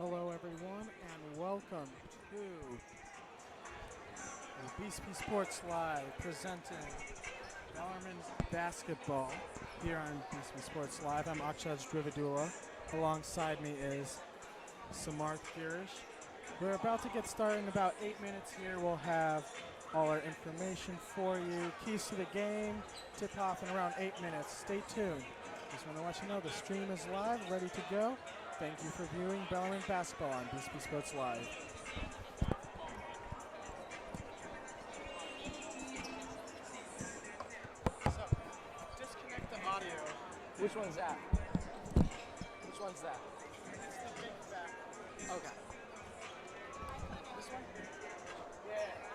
Hello everyone and welcome to the BCP Sports Live presenting Bellarmine basketball here on BCP Sports Live. I'm Akshaj Drividula. Alongside me is Samarth Girish. We're about to get started in about 8 minutes here. We'll have all our information for you. Keys to the game, tip off in around 8 minutes. Stay tuned. Just want to let you know the stream is live, ready to go. Thank you for viewing Bellarmine basketball on BCP Sports Live. So, disconnect the audio. Which one's that? Which one's that? It's the big back. Okay. This one? Yeah.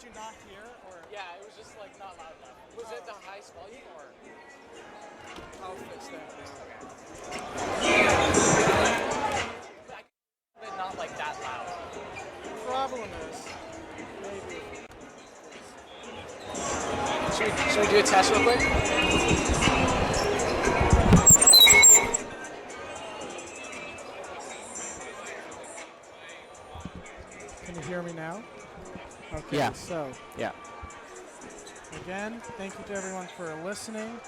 Did you not hear or Yeah, it was just like not loud enough. Was it the highest volume or? I'll fix that But not like that loud. now. Problem is, maybe Should we do a test real quick? can you hear me now? Okay, Yeah. so Yeah. again, thank you to everyone for listening.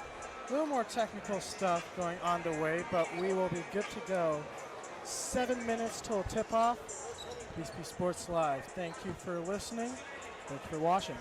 A little more technical stuff going on the way, but we will be good to go. 7 minutes till tip-off. BCP Sports Live. Thank you for listening. Thank you for watching.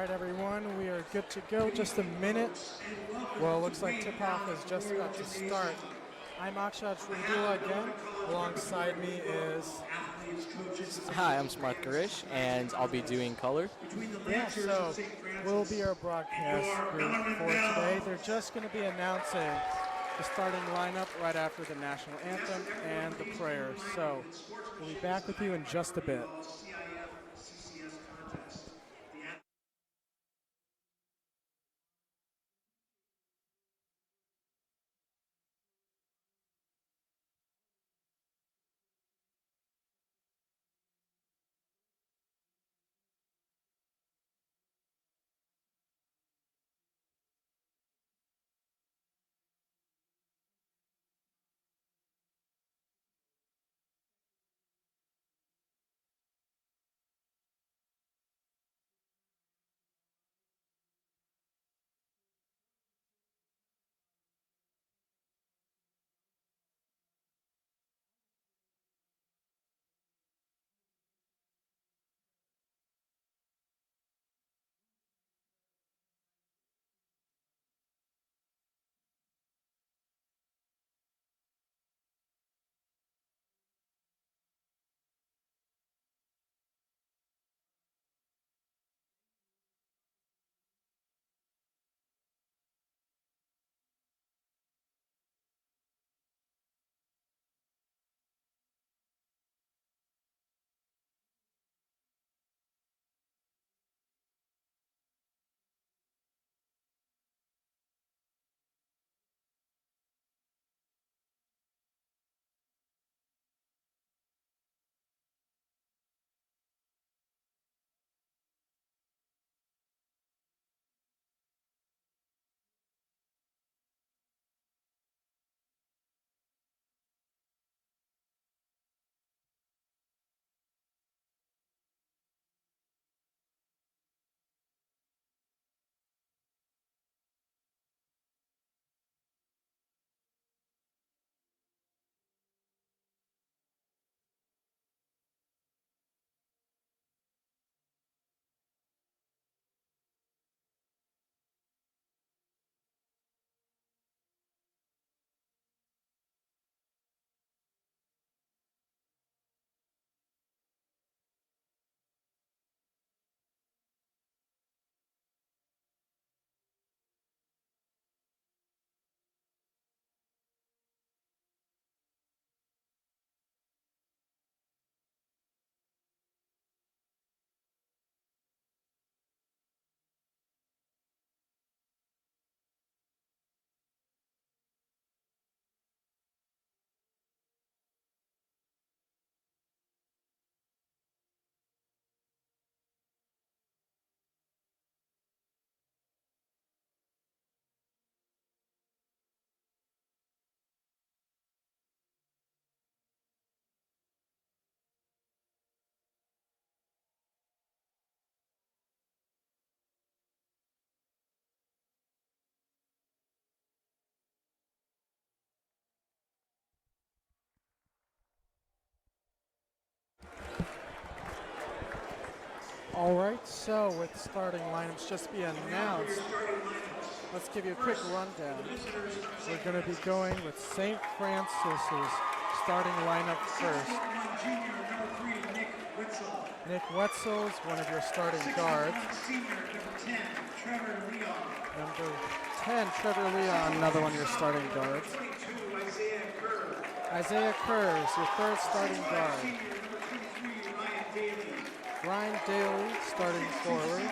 right, everyone, we are good to go. Just a minute. Well, it looks like tip-off is just about to start. I'm Akshat Radula again. Alongside me is... Hi, I'm Smart Garish, and I'll be doing color. Yeah, so we'll be our broadcast group for today. They're just going to be announcing the starting lineup right after the national anthem and the prayer. So we'll be back with you in just a bit. All right, so with starting lineups just being announced, let's give you a quick rundown. We're going to be going with St. Francis's starting lineup first. Nick Wetzel is one of your starting guards. Number 10, Trevor Leon, another one of your starting guards. Isaiah Kerr is your third starting guard. Ryan Daly starting forward.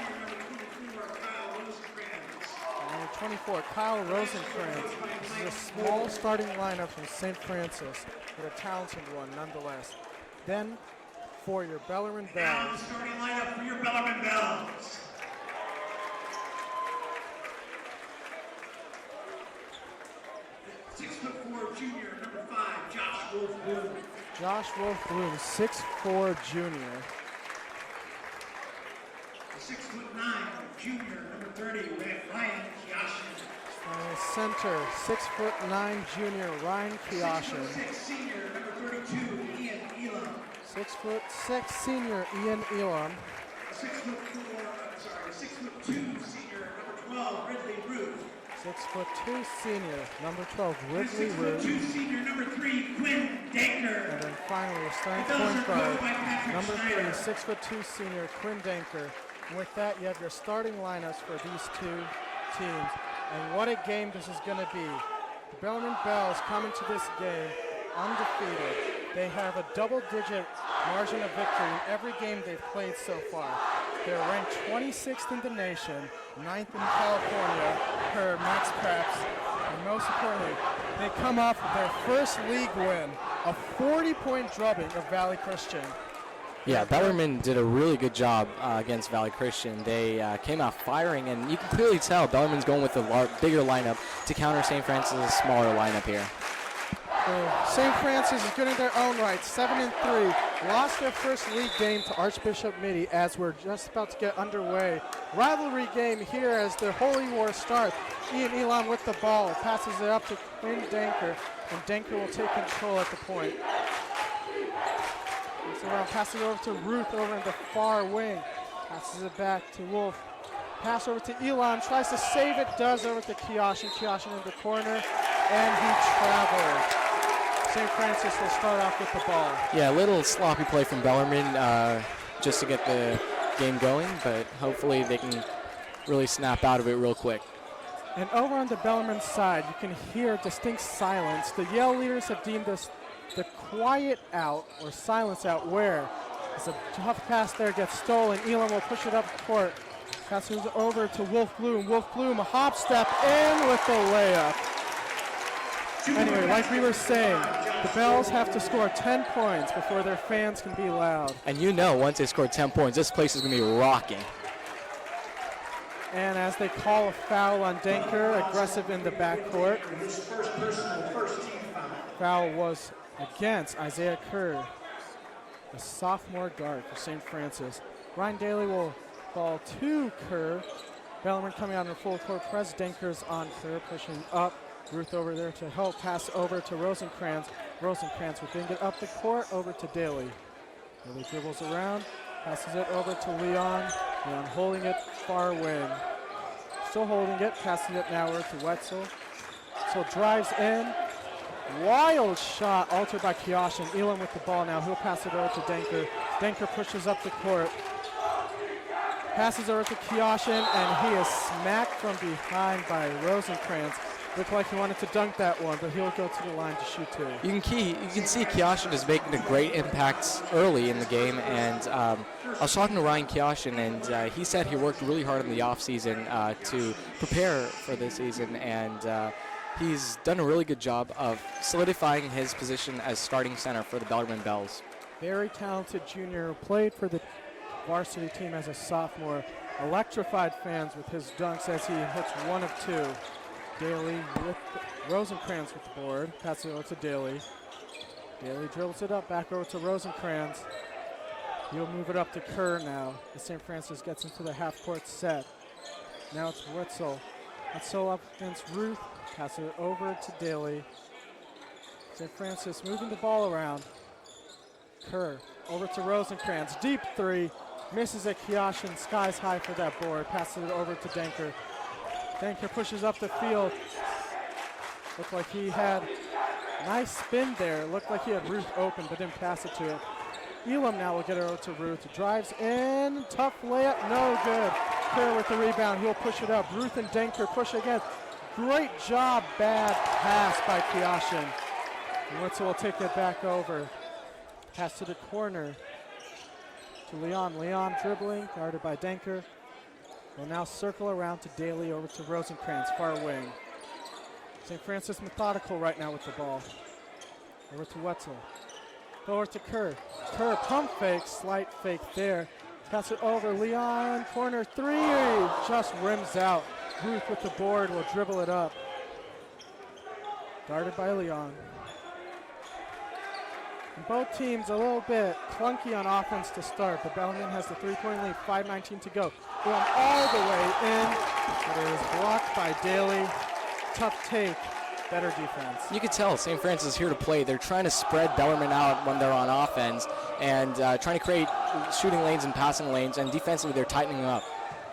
And number 24, Kyle Rosenkrantz. This is a small starting lineup from St. Francis, but a talented one nonetheless. Then for your Bellarmine Bells. Starting lineup for your Bellarmine Bells. .6'4" junior, number 5, Josh Wolf Bloom. Josh Wolf Bloom, 6'4" junior. 6'9" junior, number 30, Ryan Kioshin. Center, 6'9" junior, Ryan Kioshin. 6'6" senior, number 32, Ian Elam. 6'6" senior, Ian Elam. 6'4", 6'2" senior number 12, Ridley Ruth. 6'2" senior, number 12, Ridley 6'2" Root. senior number 3, Quinn Danker. And then finally, we're starting The Bells point are guard, coached by Patrick number 3, Schneider. 6'2" senior, Quinn Danker. And with that, you have your starting lineups for these two teams. And what a game this is going to be. The Bellarmine Bells come into this game undefeated. They have a double-digit margin of victory in every game they've played so far. They're ranked 26th in the nation, 9th in California per Max Preps, and most importantly, they come off their first league win, a 40-point drubbing of Valley Christian. Yeah, Bellarmine did a really good job against Valley Christian. They came out firing, and you can clearly tell Bellarmine's going with a bigger lineup to counter St. Francis' smaller lineup here. St. Francis is good in their own right, 7-3. Lost their first league game to Archbishop Mitty as we're just about to get underway. Rivalry game here as the Holy War starts. Ian Elam with the ball, passes it up to Quinn Danker, and Danker will take control at the point. Moves around, passes it over to Ruth over in the far wing. Passes it back to Wolf. Pass over to Elam, tries to save it, does over to Kioshin. Kioshin in the corner, and he traveled. St. Francis will start off with the ball. Yeah, a little sloppy play from Bellarmine just to get the game going, but hopefully they can really snap out of it real quick. And over on the Bellarmine side, you can hear distinct silence. The Yale leaders have deemed this the quiet out or silence out where it's a tough pass there, gets stolen. Elam will push it up court. Pass moves over to Wolf Bloom. Wolf Bloom, a hop step in with the layup. Anyway, like we were saying, the Bells have to score 10 points before their fans can be loud. And you know, once they score 10 points, this place is going to be rocking. And as they call a foul on Danker, aggressive in the backcourt. Foul was against Isaiah Kerr, a sophomore guard for St. Francis. Ryan Daly will ball to Kerr. Bellarmine coming out in a full court press. Danker's on Kerr, pushing up. Ruth over there to help, pass over to Rosenkrantz. Rosenkrantz will bring it up the court, over to Daly. Daly dribbles around, passes it over to Leon. Leon holding it far wing. Still holding it, passing it now over to Wetzel. So drives in. Wild shot altered by Kioshin. Elam with the ball now. He'll pass it over to Danker. Danker pushes up the court. Passes over to Kioshin, and he is smacked from behind by Rosenkrantz. Looked like he wanted to dunk that one, but he'll go to the line to shoot two. You can see Kioshin is making a great impact early in the game, and I was talking to Ryan Kioshin, and he said he worked really hard in the offseason to prepare for this season, and he's done a really good job of solidifying his position as starting center for the Bellarmine Bells. Very talented junior, played for the varsity team as a sophomore. Electrified fans with his dunks as he hits one of two. Daly with Rosenkrantz with the board. Passes it over to Daly. Daly dribbles it up, back over to Rosenkrantz. He'll move it up to Kerr now as St. Francis gets into the half-court set. Now it's Wetzel. Wetzel up against Ruth. Passes it over to Daly. St. Francis moving the ball around. Kerr over to Rosenkrantz. Deep three. Misses at Kioshin. Skies high for that board. Passes it over to Danker. Danker pushes up the field. Looked like he had a nice spin there. Looked like he had Ruth open, but didn't pass it to him. Elam now will get it over to Ruth. Drives in. Tough layup. No good. Kerr with the rebound. He'll push it up. Ruth and Danker push again. Great job. Bad pass by Kioshin. And Wetzel will take it back over. Pass to the corner to Leon. Leon dribbling, guarded by Danker. Will now circle around to Daly, over to Rosenkrantz, far wing. St. Francis methodical right now with the ball. Over to Wetzel. Over to Kerr. Kerr pump fake, slight fake there. Pass it over, Leon, corner three, just rims out. Ruth with the board will dribble it up. Guarded by Leon. And both teams a little bit clunky on offense to start, but Bellarmine has the three-point lead, 5:19 to go. Going all the way in, but it is blocked by Daly. Tough take, better defense. You can tell St. Francis is here to play. They're trying to spread Bellarmine out when they're on offense and trying to create shooting lanes and passing lanes, and defensively they're tightening up.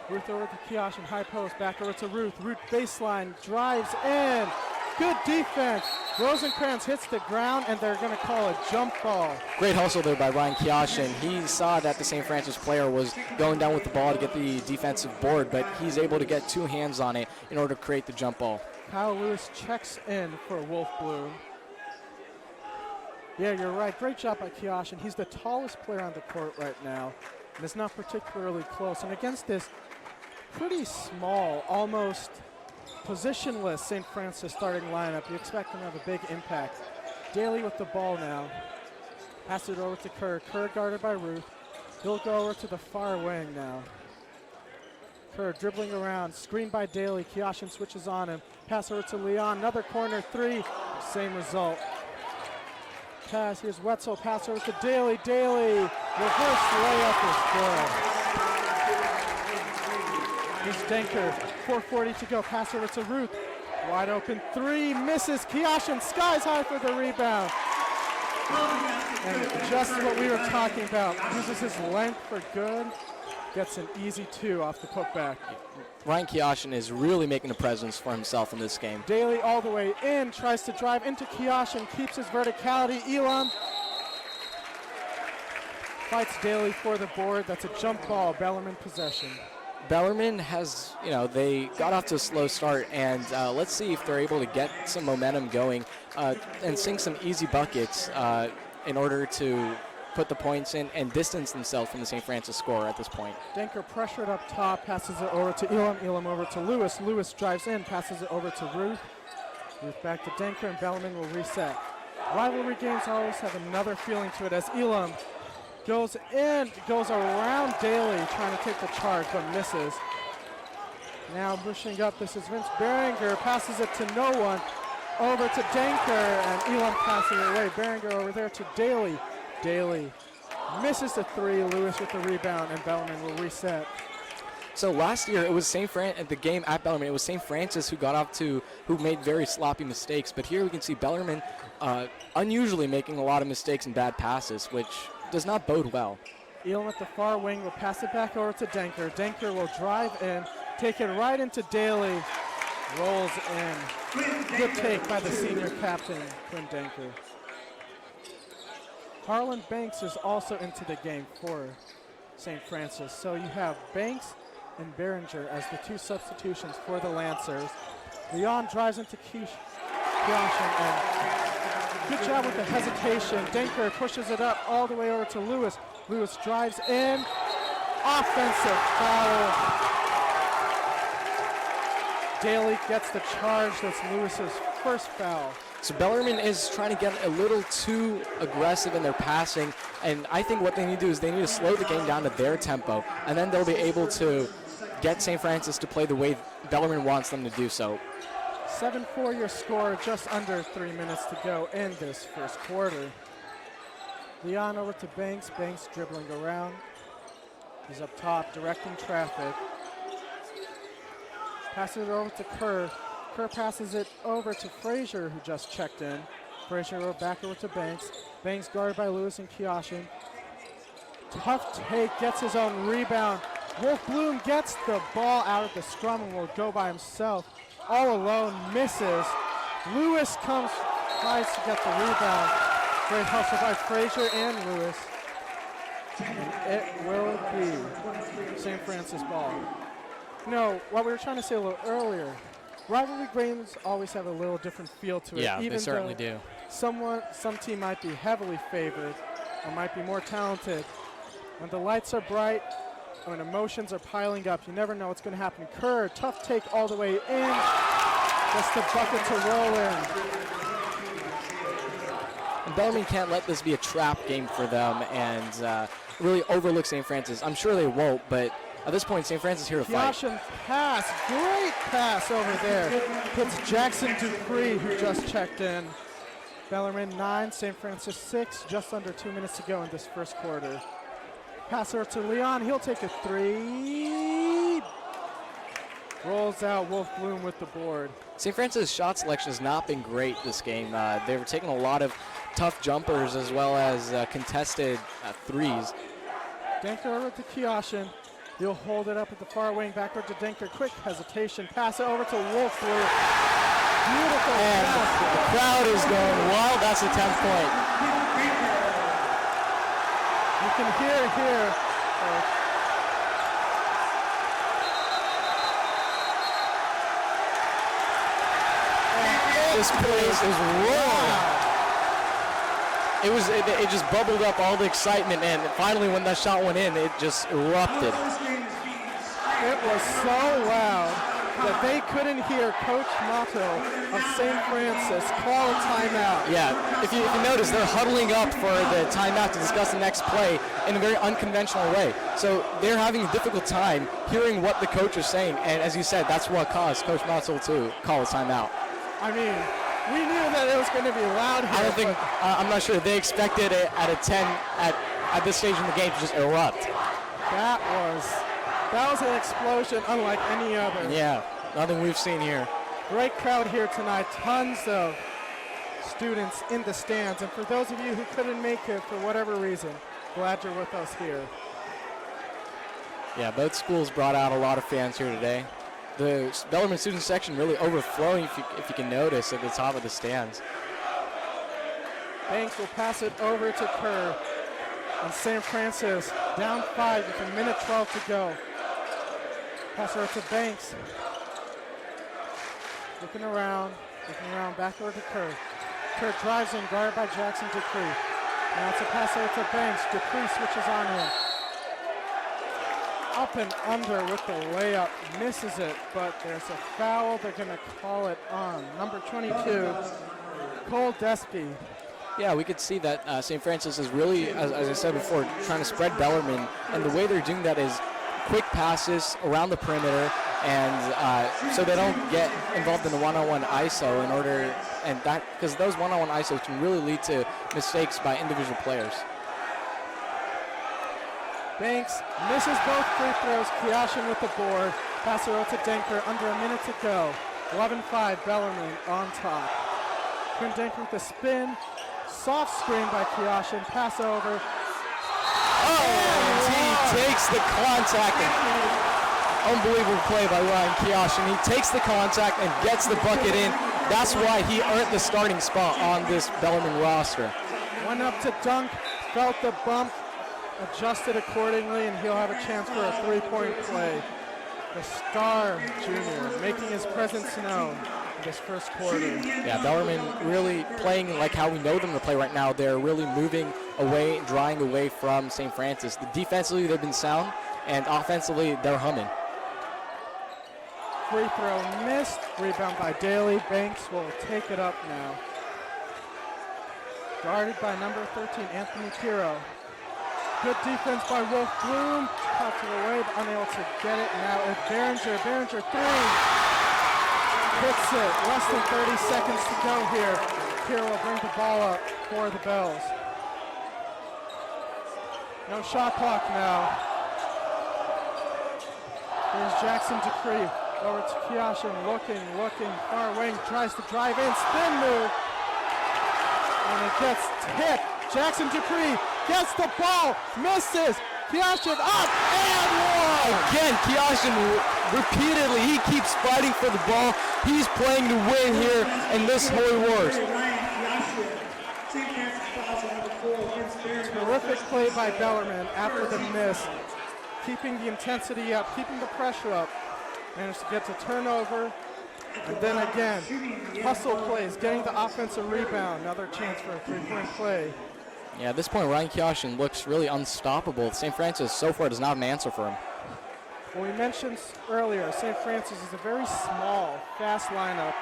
Ruth over to Kioshin, high post, back over to Ruth. Ruth baseline, drives in. Good defense. Rosenkrantz hits the ground, and they're going to call a jump ball. Great hustle there by Ryan Kioshin. He saw that the St. Francis player was going down with the ball to get the defensive board, but he's able to get 2 hands on it in order to create the jump ball. Kyle Lewis checks in for Wolf Bloom. Yeah, you're right. Great job by Kioshin. He's the tallest player on the court right now, and it's not particularly close. And against this pretty small, almost positionless St. Francis starting lineup, you expect him to have a big impact. Daly with the ball now. Pass it over to Kerr. Kerr guarded by Ruth. He'll go over to the far wing now. Kerr dribbling around, screened by Daly. Kioshin switches on him. Pass over to Leon. Another corner 3. Same result. Pass. Here's Wetzel. Pass over to Daly. Daly. Reverse layup is good. Here's Denker. 4:40 to go. Pass over to Ruth. Wide open 3. Misses. Kioshin skies high for the rebound. And just what we were talking about. Uses his length for good. Gets an easy 2 off the putback. Ryan Kioshin is really making a presence for himself in this game. Daly all the way in, tries to drive into Kioshin, keeps his verticality. Elam fights Daly for the board. That's a jump ball, Bellarmine possession. Bellarmine has, they got off to a slow start, and let's see if they're able to get some momentum going and sink some easy buckets in order to put the points in and distance themselves from the St. Francis score at this point. Denker pressured up top, passes it over to Elam. Elam over to Lewis. Lewis drives in, passes it over to Ruth. Ruth back to Denker, and Bellarmine will reset. Rivalry games always have another feeling to it as Elam goes in, goes around Daly, trying to take the charge, but misses. Now pushing up, this is Vince Behringer, passes it to no one. Over to Denker, and Elam passes it away. Behringer over there to Daly. Daly misses the 3. Lewis with the rebound, and Bellarmine will reset. So last year, it was at the game at Bellarmine, it was St. Francis who made very sloppy mistakes. But here we can see Bellarmine unusually making a lot of mistakes and bad passes, which does not bode well. Elam at the far wing will pass it back over to Denker. Denker will drive in, take it right into Daly, rolls in. Good take by the senior captain, Quinn Denker. Harlan Banks is also into the game for St. Francis. So you have Banks and Behringer as the 2 substitutions for the Lancers. Leon drives into Kioshin, and good job with the hesitation. Denker pushes it up all the way over to Lewis. Lewis drives in. Offensive foul. Daly gets the charge. That's Lewis's first foul. So Bellarmine is trying to get a little too aggressive in their passing, and I think what they need to do is they need to slow the game down to their tempo, and then they'll be able to get St. Francis to play the way Bellarmine wants them to do so. 7-4 your score, just under 3 minutes to go in this first quarter. Leon over to Banks. Banks dribbling around. He's up top, directing traffic. Passes it over to Kerr. Kerr passes it over to Frazier, who just checked in. Frazier back over to Banks. Banks guarded by Lewis and Kioshin. Tough take, gets his own rebound. Wolf Bloom gets the ball out of the scrum and will go by himself. All alone, misses. Lewis tries to get the rebound. Great hustle by Frazier and Lewis. And it will be St. Francis ball. What we were trying to say a little earlier, rivalry games always have a little different feel to it. Yeah, even they certainly do. Some team might be heavily favored or might be more talented. When the lights are bright, when emotions are piling up, you never know what's going to happen. Kerr, tough take all the way in. Just the bucket to roll in. And Bellarmine can't let this be a trap game for them and really overlook St. Francis. I'm sure they won't, but at this point, St. Francis here to fight. Kioshin pass, great pass over there. Puts Jackson Dupree, who just checked in. Bellarmine 9, St. Francis 6, just under 2 minutes to go in this first quarter. Pass over to Leon, he'll take a 3. Rolls out, Wolf Bloom with the board. St. Francis' shot selection has not been great this game. They were taking a lot of tough jumpers as well as contested threes. Denker over to Kioshin. He'll hold it up at the far wing, backward to Dinker. Quick hesitation, pass it over to Wolf. Beautiful And pass. the crowd is going wild. That's the 10th point. You can hear here. This place is roaring. It just bubbled up all the excitement, and finally when that shot went in, it just erupted. It was so loud that they couldn't hear Coach Motto of St. Francis call a timeout. Yeah, if you notice, they're huddling up for the timeout to discuss the next play in a very unconventional way. So they're having a difficult time hearing what the coach is saying, and as you said, that's what caused Coach Motto to call a timeout. I mean, we knew that it was going to be loud here. I don't think, I'm not sure they expected it at a 10 at this stage in the game to just erupt. That was an explosion unlike any other. Yeah, nothing we've seen here. Great crowd here tonight. Tons of students in the stands. And for those of you who couldn't make it for whatever reason, glad you're with us here. Yeah, both schools brought out a lot of fans here today. The Bellarmine student section really overflowing, if you can notice, at the top of the stands. Banks will pass it over to Kerr. And St. Francis down 5 with a minute 12 to go. Pass over to Banks. Looking around, back over to Kerr. Kerr drives in, guarded by Jackson Dupree. Now it's a pass over to Banks. Dupree switches on him. Up and under with the layup, misses it, but there's a foul. They're going to call it on number 22, Cole Despy. Yeah, we could see that St. Francis is really, as I said before, trying to spread Bellarmine, and the way they're doing that is quick passes around the perimeter, and so they don't get involved in the one-on-one ISO in order, and that because those one-on-one ISOs can really lead to mistakes by individual players. Banks misses both free throws. Kioshin with the board. Pass it over to Denker. Under a minute to go. 11-5, Bellarmine on top. Quinn Denker with the spin. Soft screen by Kioshin. Pass over. And he takes the contact. Unbelievable play by Ryan Kioshin. He takes the contact and gets the bucket in. That's why he earned the starting spot on this Bellarmine roster. Went up to dunk. Felt the bump. Adjusted accordingly, and he'll have a chance for a three-point play. The star junior making his presence known in this first quarter. Yeah, Bellarmine really playing like how we know them to play right now. They're really moving away, drawing away from St. Francis. Defensively, they've been sound, and offensively, they're humming. Free throw missed. Rebound by Daly. Banks will take it up now. Guarded by number 13, Anthony Piro. Good defense by Wolf Bloom. Pops it away, but unable to get it. Now it's Behringer. Behringer 3. Hits it. Less than 30 seconds to go here. Piro will bring the ball up for the Bells. No shot clock now. Here's Jackson Dupree. Over to Kioshin. Looking. Far wing. Tries to drive in. Spin move. And it gets hit. Jackson Dupree gets the ball, misses. Kioshin up and one. Again, Kioshin repeatedly, he keeps fighting for the ball. He's playing to win here in this Holy Wars. Terrific play by Bellarmine after the miss. Keeping the intensity up, keeping the pressure up. Managed to get to turnover. And then again, hustle plays, getting the offensive rebound. Another chance for a three-point play. Yeah, at this point, Ryan Kioshin looks really unstoppable. St. Francis so far does not have an answer for him. Well, we mentioned earlier, St. Francis is a very small, fast lineup.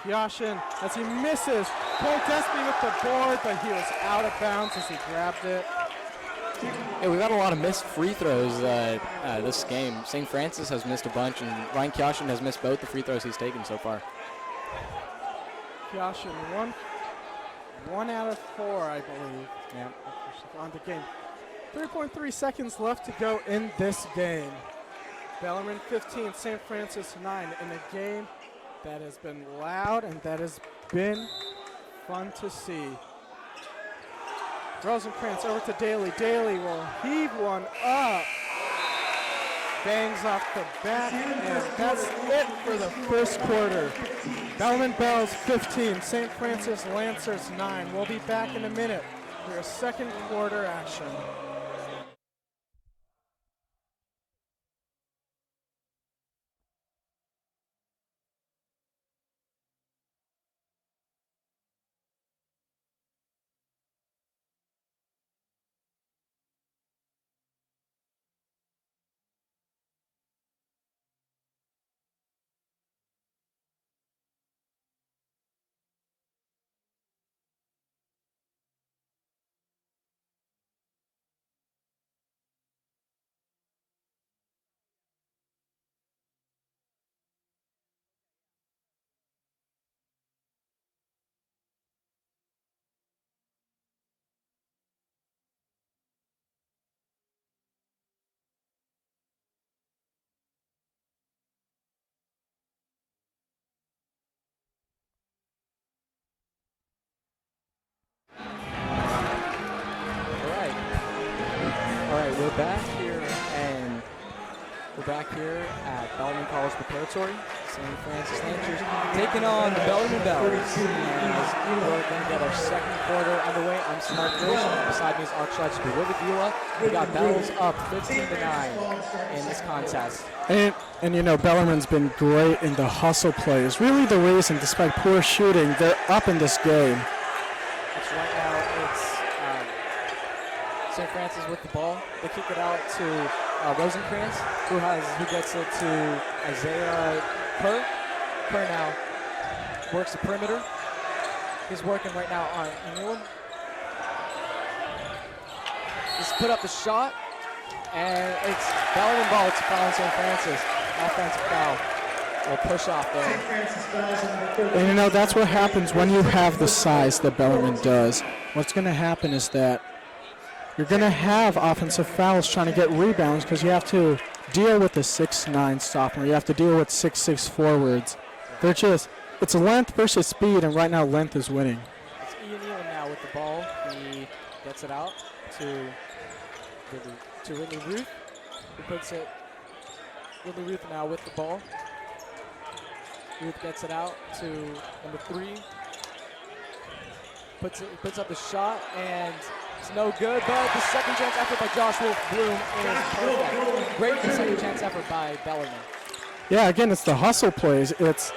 Kioshin, as he misses, Cole Despy with the board, but he was out of bounds as he grabbed it. Yeah, we've had a lot of missed free throws this game. St. Francis has missed a bunch, and Ryan Kioshin has missed both the free throws he's taken so far. Kioshin, one out of 4, I believe. Yeah, on the game. 3.3 seconds left to go in this game. Bellarmine 15, St. Francis 9 in a game that has been loud and that has been fun to see. Rosenkrantz over to Daly. Daly will heave one up. bangs off the bat, and that's it for the first quarter. Bellarmine Bells 15, St. Francis Lancers 9. We'll be back in a minute for your second quarter action. All right, we're back here, and we're back here at Bellarmine College Preparatory. St. Francis Lancers taking on the Bellarmine Bells. And we're going to get our second quarter underway. I'm Smart Grisham. Beside me is Archdiocese Rivadula. We got Bells up 15-9 in this contest. And you know, Bellarmine's been great in the hustle plays. Really the reason, despite poor shooting, they're up in this game. It's right now, it's St. Francis with the ball. They kick it out to Rosencrantz, who gets it to Isaiah Kerr. Kerr now works the perimeter. He's working right now on Newland. He's put up the shot, and it's Bellarmine ball. It's a foul on St. Francis. Offensive foul. We'll push off there. And you know, that's what happens when you have the size that Bellarmine does. What's going to happen is that you're going to have offensive fouls trying to get rebounds because you have to deal with the 6'9" sophomore. You have to deal with 6'6" forwards. They're just, it's length versus speed, and right now length is winning. It's Ian Nealon now with the ball. He gets it out to Ridley Ruth, who puts it. Ridley Ruth now with the ball. Ruth gets it out to number 3. Puts up the shot, and it's no good, but the second chance effort by Josh Wolf Bloom is perfect. Great second chance effort by Bellarmine. Yeah, again, it's the hustle plays. It's,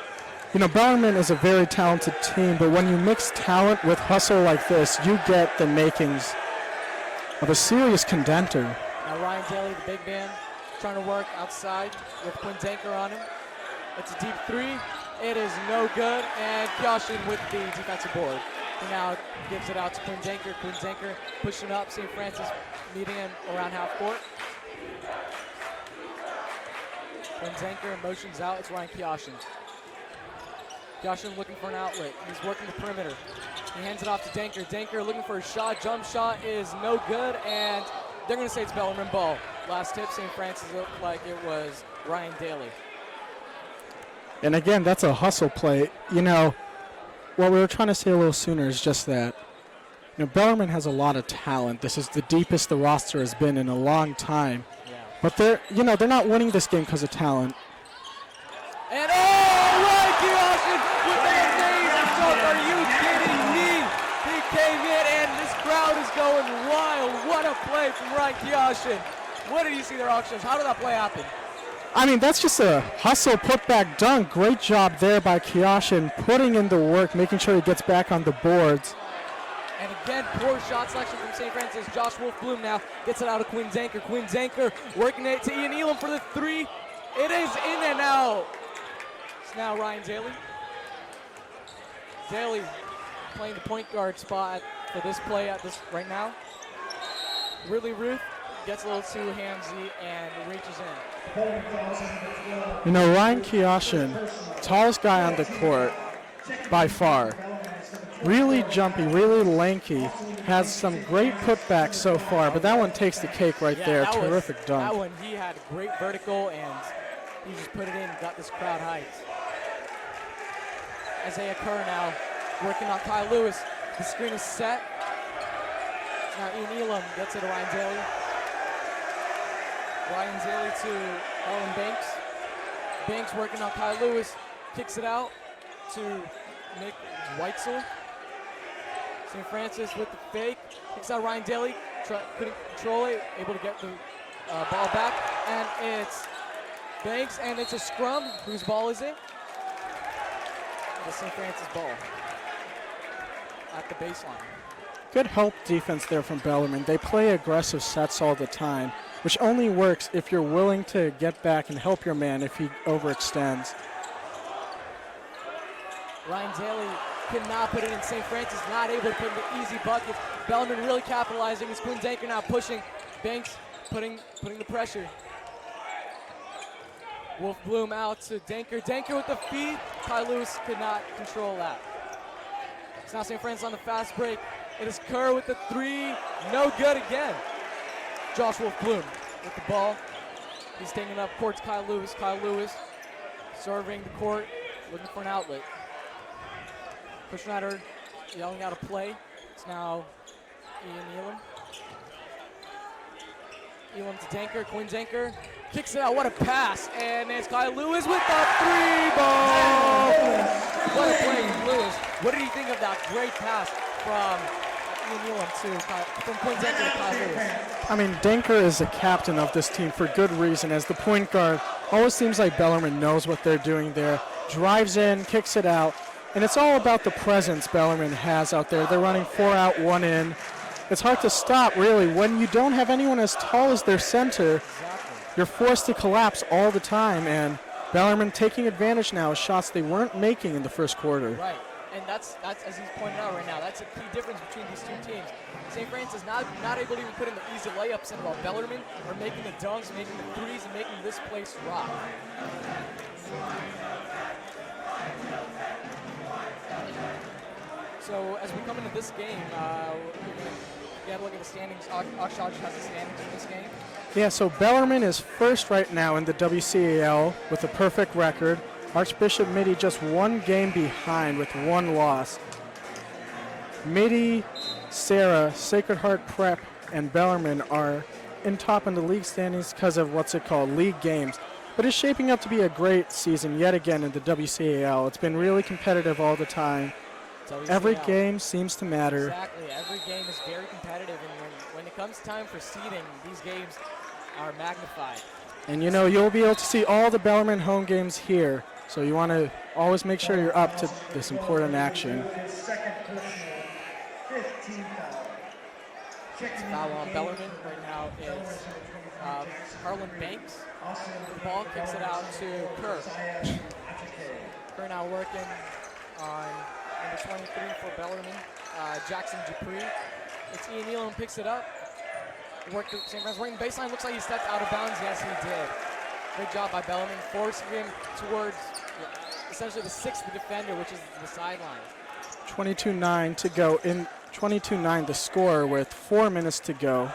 you know, Bellarmine is a very talented team, but when you mix talent with hustle like this, you get the makings of a serious contender. Now Ryan Daly, the big man, trying to work outside with Quinn Danker on him. It's a deep 3. It is no good, and Kyoshin with the defensive board. He now gives it out to Quinn Danker. Quinn Danker pushing up. St. Francis meeting him around half court. Quinn Danker motions out. It's Ryan Kyoshin. Kyoshin looking for an outlet. He's working the perimeter. He hands it off to Danker. Danker looking for a shot. Jump shot is no good, and they're going to say it's Bellarmine ball. Last tip, St. Francis looked like it was Ryan Daly. And again, that's a hustle play. You know, what we were trying to say a little sooner is just that, you know, Bellarmine has a lot of talent. This is the deepest the roster has been in a long time. Yeah. But they're not winning this game because of talent. And Ryan Kyoshin with an amazing dunk. Are you kidding me? He came in, and this crowd is going wild. What a play from Ryan Kyoshin. What did you see there, Auctions? How did that play happen? I mean, that's just a hustle putback dunk. Great job there by Kyoshin, putting in the work, making sure he gets back on the boards. And again, poor shot selection from St. Francis. Josh Wolf Bloom now gets it out of Quinn Danker. Quinn Danker working it to Ian Elam for the 3. It is in and out. It's now Ryan Daly. Daly playing the point guard spot for this play at this right now. Ridley Ruth gets a little too handsy and reaches in. You know, Ryan Kyoshin, tallest guy on the court by far. Really jumpy, really lanky. Has some great putbacks so far, but that one takes the cake right there. Terrific dunk. That one, he had great vertical, and he just put it in and got this crowd hyped. Isaiah Kerr now working on Kyle Lewis. The screen is set. Now Ian Elam gets it to Ryan Daly. Ryan Daly to Ellen Banks. Banks working on Kai Lewis. Kicks it out to Nick Weitzel. St. Francis with the fake. Kicks out Ryan Daly. Couldn't control it. Able to get the ball back. And it's Banks, and it's a scrum. Whose ball is it? The St. Francis ball at the baseline. Good help defense there from Bellarmine. They play aggressive sets all the time, which only works if you're willing to get back and help your man if he overextends. Ryan Daly could not put it in. St. Francis not able to put in the easy bucket. Bellarmine really capitalizing. It's Quinn Danker now pushing. Banks putting the pressure. Wolf Bloom out to Danker. Danker with the feed. Kai Lewis could not control that. It's now St. Francis on the fast break. It is Kerr with the three. No good again. Josh Wolf Bloom with the ball. He's taking up court to Kai Lewis. Kai Lewis serving the court, looking for an outlet. Pushnatter yelling out a play. It's now Ian Elam. Elam to Danker. Quinn Danker kicks it out. What a pass. And it's Kai Lewis with the three ball. What a play from Lewis. What did you think of that great pass from Ian Elam from Quinn Danker to Kai Lewis? I mean, Danker is the captain of this team for good reason. As the point guard, always seems like Bellarmine knows what they're doing there. Drives in, kicks it out. And it's all about the presence Bellarmine has out there. They're running 4 out, 1 in. It's hard to stop, really. When you don't have anyone as tall as their center, you're forced to collapse all the time. And Bellarmine taking advantage now of shots they weren't making in the first quarter. Right, and that's as he's pointed out right now, that's a key difference between these two teams. St. Francis not able to even put in the easy layups in, while Bellarmine are making the dunks, making the threes, and making this place rock. So as we come into this game, you have to look at the standings. Oshkosh has the standings in this game. Yeah, so Bellarmine is first right now in the WCAL with a perfect record. Archbishop Mitty just 1 game behind with 1 loss. Mitty, Sarah, Sacred Heart Prep, and Bellarmine are in top in the league standings because of league games. But it's shaping up to be a great season yet again in the WCAL. It's been really competitive all the time. Every game seems to matter. Exactly. Every game is very competitive, and when it comes time for seeding, these games are magnified. And you know, you'll be able to see all the Bellarmine home games here, so you want to always make sure you're up to this important action. Foul on Bellarmine right now is Harlan Banks. The ball kicks it out to Kerr. Kerr now working on number 23 for Bellarmine, Jackson Dupree. It's Ian Elam picks it up. Worked at St. Francis working baseline. Looks like he stepped out of bounds. Yes, he did. Great job by Bellarmine, forcing him towards essentially the 6th defender, which is the sideline. 22-9 to go. In 22-9 the score with 4 minutes to go.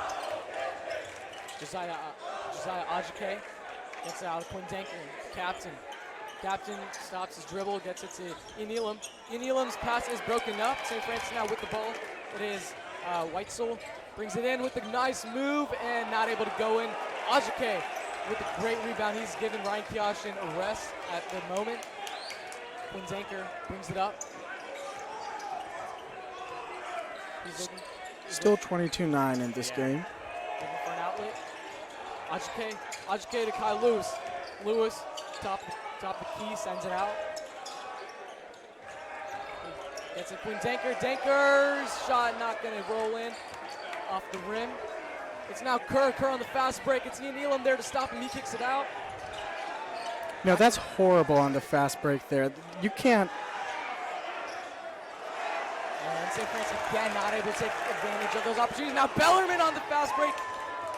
Josiah Ajike gets it out of Quinn Danker, captain. Captain stops his dribble, gets it to Ian Elam. Ian Elam's pass is broken up. St. Francis now with the ball. It is Weitzel. Brings it in with a nice move and not able to go in. Ajike with a great rebound. He's given Ryan Kioshin a rest at the moment. Quinn Danker brings it up. Still 22-9 in this game. Looking for an outlet. Ajike to Kai Lewis. Lewis, top the key, sends it out. Gets it Quinn Danker. Danker's shot not going to roll in off the rim. It's now Kerr on the fast break. It's Ian Elam there to stop him. He kicks it out. No, that's horrible on the fast break there. You can't. And St. Francis again not able to take advantage of those opportunities. Now Bellarmine on the fast break.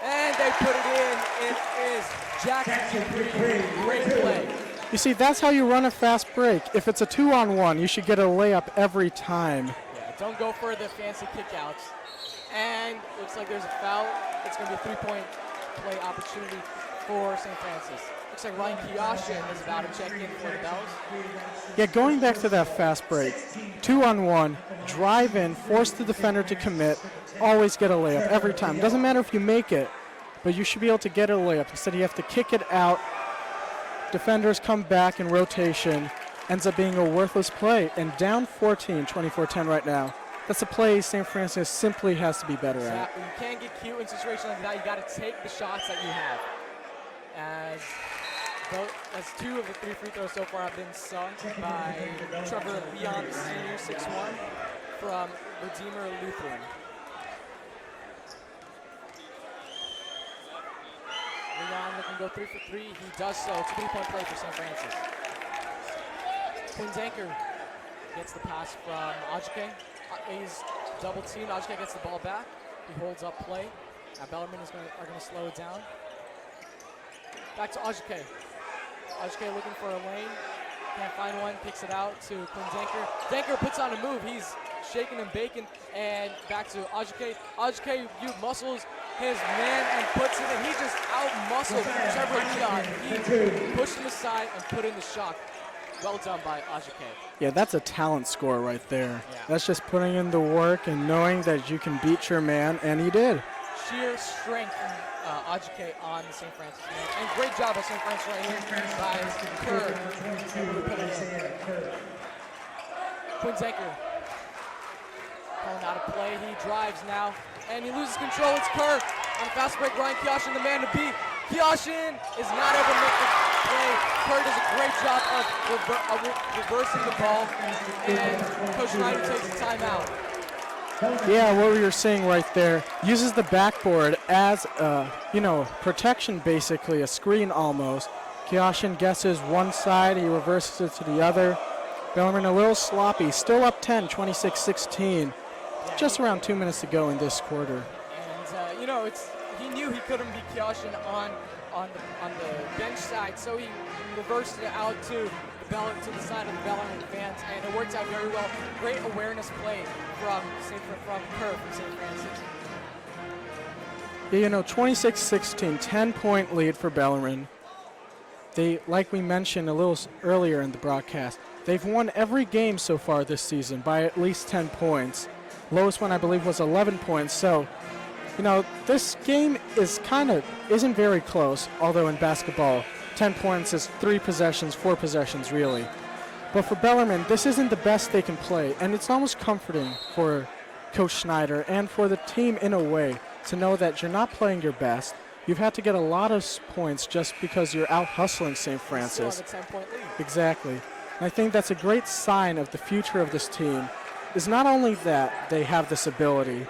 And they put it in. It is Jackson Dupree. Great play. You see, that's how you run a fast break. If it's a 2-on-1, you should get a layup every time. Yeah, don't go for the fancy kickouts. And looks like there's a foul. It's going to be a 3-point play opportunity for St. Francis. Looks like Ryan Kioshin is about to check in for the Bells. Yeah, going back to that fast break, 2-on-1, drive in, force the defender to commit, always get a layup every time. Doesn't matter if you make it, but you should be able to get a layup. Instead, you have to kick it out. Defenders come back in rotation. Ends up being a worthless play. And down 14, 24-10 right now. That's a play St. Francis simply has to be better at. You can't get cute in situations like that. You got to take the shots that you have. As 2 of the 3 free throws so far have been sunk by Trevor Leon, the senior, 6'1", from Redeemer Lutheran. Leon looking to go 3 for 3. He does so. 3-point play for St. Francis. Quinn Zanker gets the pass from Ajike. He's double teamed. Ajike gets the ball back. He holds up play. Bellarmine are going to slow it down. Back to Ajike. Ajike looking for a lane. Can't find one. Kicks it out to Quinn Zanker. Zanker puts on a move. He's shaking and baking. And back to Ajike. Ajike muscles his man and puts it in. He just out-muscled Trevor Leon. He pushed him aside and put in the shot. Well done by Ajike. Yeah, that's a talent score right there. Yeah. That's just putting in the work and knowing that you can beat your man, and he did. Sheer strength from Ajike on the St. Francis man. And great job by St. Francis right here by Kerr. Quinn Zanker pulling out of play. He drives now, and he loses control. It's Kerr on a fast break. Ryan Kioshin, the man to beat. Kioshin is not able to make the play. Kerr does a great job of reversing the ball, and Coach Schneider takes the timeout. Yeah, what we were seeing right there, uses the backboard as protection, basically, a screen almost. Kioshin guesses one side, he reverses it to the other. Bellarmine a little sloppy, still up 10, 26-16. Just around 2 minutes to go in this quarter. And he knew he couldn't beat Kioshin on the bench side, so he reversed it out to the side of the Bellarmine fans, and it worked out very well. Great awareness play from Kerr from St. Francis. Yeah, 26-16, 10-point lead for Bellarmine. They, like we mentioned a little earlier in the broadcast, they've won every game so far this season by at least 10 points. Lowest one, I believe, was 11 points. So, this game isn't very close, although in basketball, 10 points is 3 possessions, 4 possessions, really. But for Bellarmine, this isn't the best they can play, and it's almost comforting for Coach Schneider and for the team in a way to know that you're not playing your best. You've had to get a lot of points just because you're out hustling St. Francis. Still have a 10-point lead. Exactly. And I think that's a great sign of the future of this team, is not only that they have this ability,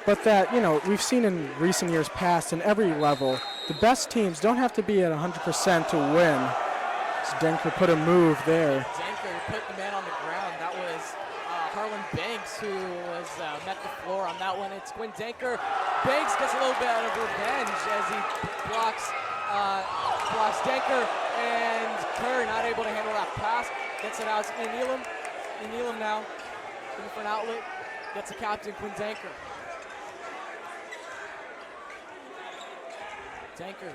but that, we've seen in recent years past in every level, the best teams don't have to be at 100% to win. So Denker put a move there. Denker put the man on the ground. That was Harlan Banks who was met the floor on that one. It's Quinn Denker. Banks gets a little bit of revenge as he blocks Denker, and Kerr not able to handle that pass. Gets it out to Ian Elam. Ian Elam now looking for an outlet. Gets the captain, Quinn Denker. Denker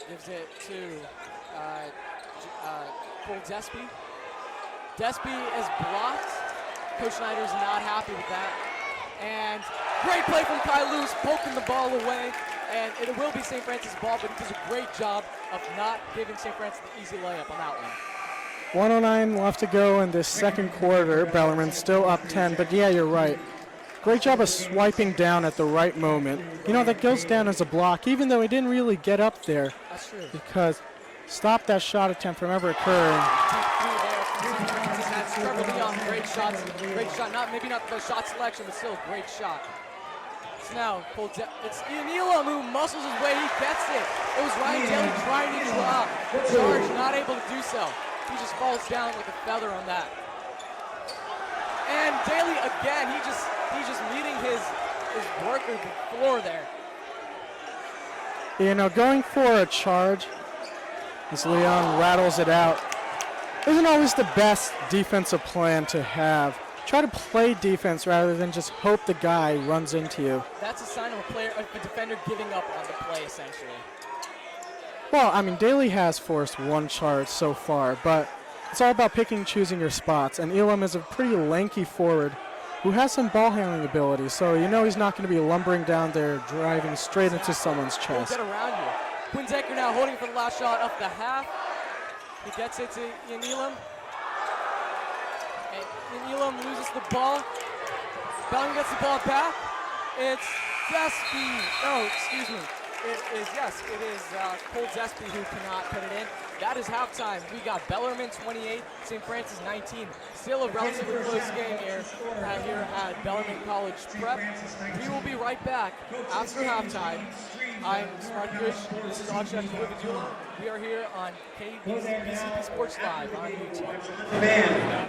gives it to Cole Despy. Despy is blocked. Coach Schneider's not happy with that. And great play from Kai Lewis, poking the ball away. And it will be St. Francis' ball, but he does a great job of not giving St. Francis the easy layup on that one. 109 left to go in this second quarter. Bellarmine still up 10, but yeah, you're right. Great job of swiping down at the right moment. That goes down as a block, even though he didn't really get up there. That's true. Because stop that shot attempt from ever occurring. Trevor Leon, great shot. Maybe not the shot selection, but still a great shot. So now, it's Ian Elam who muscles his way. He gets it. It was Ryan Daly trying to charge, not able to do so. He just falls down like a feather on that. And Daly again, he's just meeting his worker the floor there. Going for a charge as Leon rattles it out isn't always the best defensive plan to have. Try to play defense rather than just hope the guy runs into you. That's a sign of a defender giving up on the play, essentially. Well, Daly has forced one charge so far, but it's all about picking and choosing your spots, and Elam is a pretty lanky forward who has some ball handling ability, so you know he's not going to be lumbering down there, driving straight into someone's He'll chest. get around you. Quinn Decker now holding for the last shot up the half. He gets it to Ian Elam. And Ian Elam loses the ball. Bellarmine gets the ball back. It's Zespi. Oh, excuse me. It is Cole Zespi who cannot put it in. That is halftime. We got Bellarmine 28, St. Francis 19. Still a relatively close game here at Bellarmine College Prep. We will be right back after halftime. I'm Smart Kush. This is Akshat Guruvadula. We are here on BCP Sports Live on YouTube.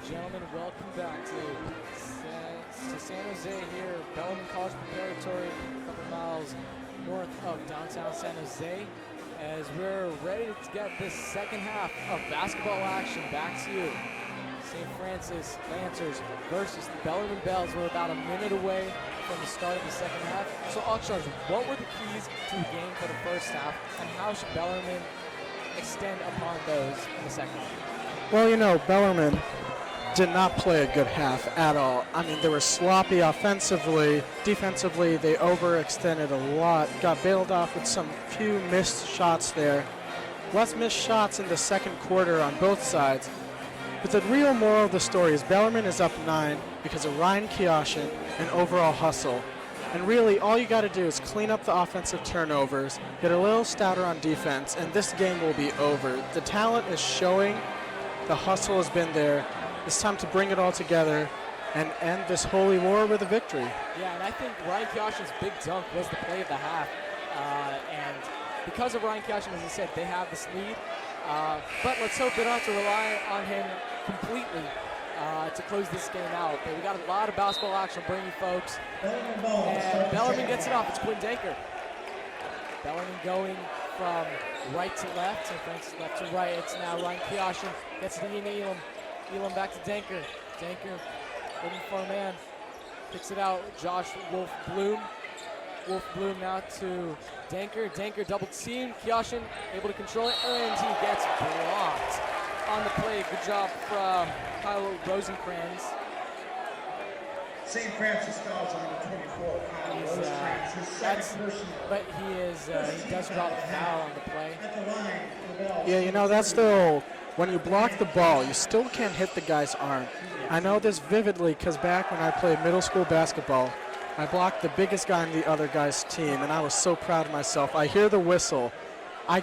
gentlemen, welcome back to San Jose here, Bellarmine College Preparatory, a couple miles north of downtown San Jose, as we're ready to get this second half of basketball action back to you. St. Francis Lancers versus the Bellarmine Bells. We're about a minute away from the start of the second half. So, Akshay, what were the keys to the game for the first half, and how should Bellarmine extend upon those in the second half? Well, you know, Bellarmine did not play a good half at all. I mean, they were sloppy offensively. Defensively, they overextended a lot. Got bailed off with some few missed shots there. Less missed shots in the second quarter on both sides. But the real moral of the story is Bellarmine is up 9 because of Ryan Kioshin and overall hustle. And really, all you got to do is clean up the offensive turnovers, get a little stouter on defense, and this game will be over. The talent is showing. The hustle has been there. It's time to bring it all together and end this holy war with a victory. Yeah, and I think Ryan Kioshin's big dunk was the play of the half. And because of Ryan Kioshin, as I said, they have this lead. But let's hope they don't have to rely on him completely to close this game out. But we got a lot of basketball action bringing you folks. And Bellarmine gets it off. It's Quinn Danker. Bellarmine going from right to left. St. Francis left to right. It's now Ryan Kioshin. Gets to Ian Elam. Elam back to Danker. Danker looking for a man. Kicks it out. Josh Wolf Bloom. Wolf Bloom now to Danker. Danker double team. Kioshin able to control it, and he gets blocked on the play. Good job from Kyle Rosencrantz. St. Francis fouls on the 24. Kyle Rosencrantz, his second personal. But he does drop a foul on the play. At the line for the Bells. Yeah, you know, that's still, when you block the ball, you still can't hit the guy's arm. I know this vividly because back when I played middle school basketball, I blocked the biggest guy on the other guy's team, and I was so proud of myself. I hear the whistle. I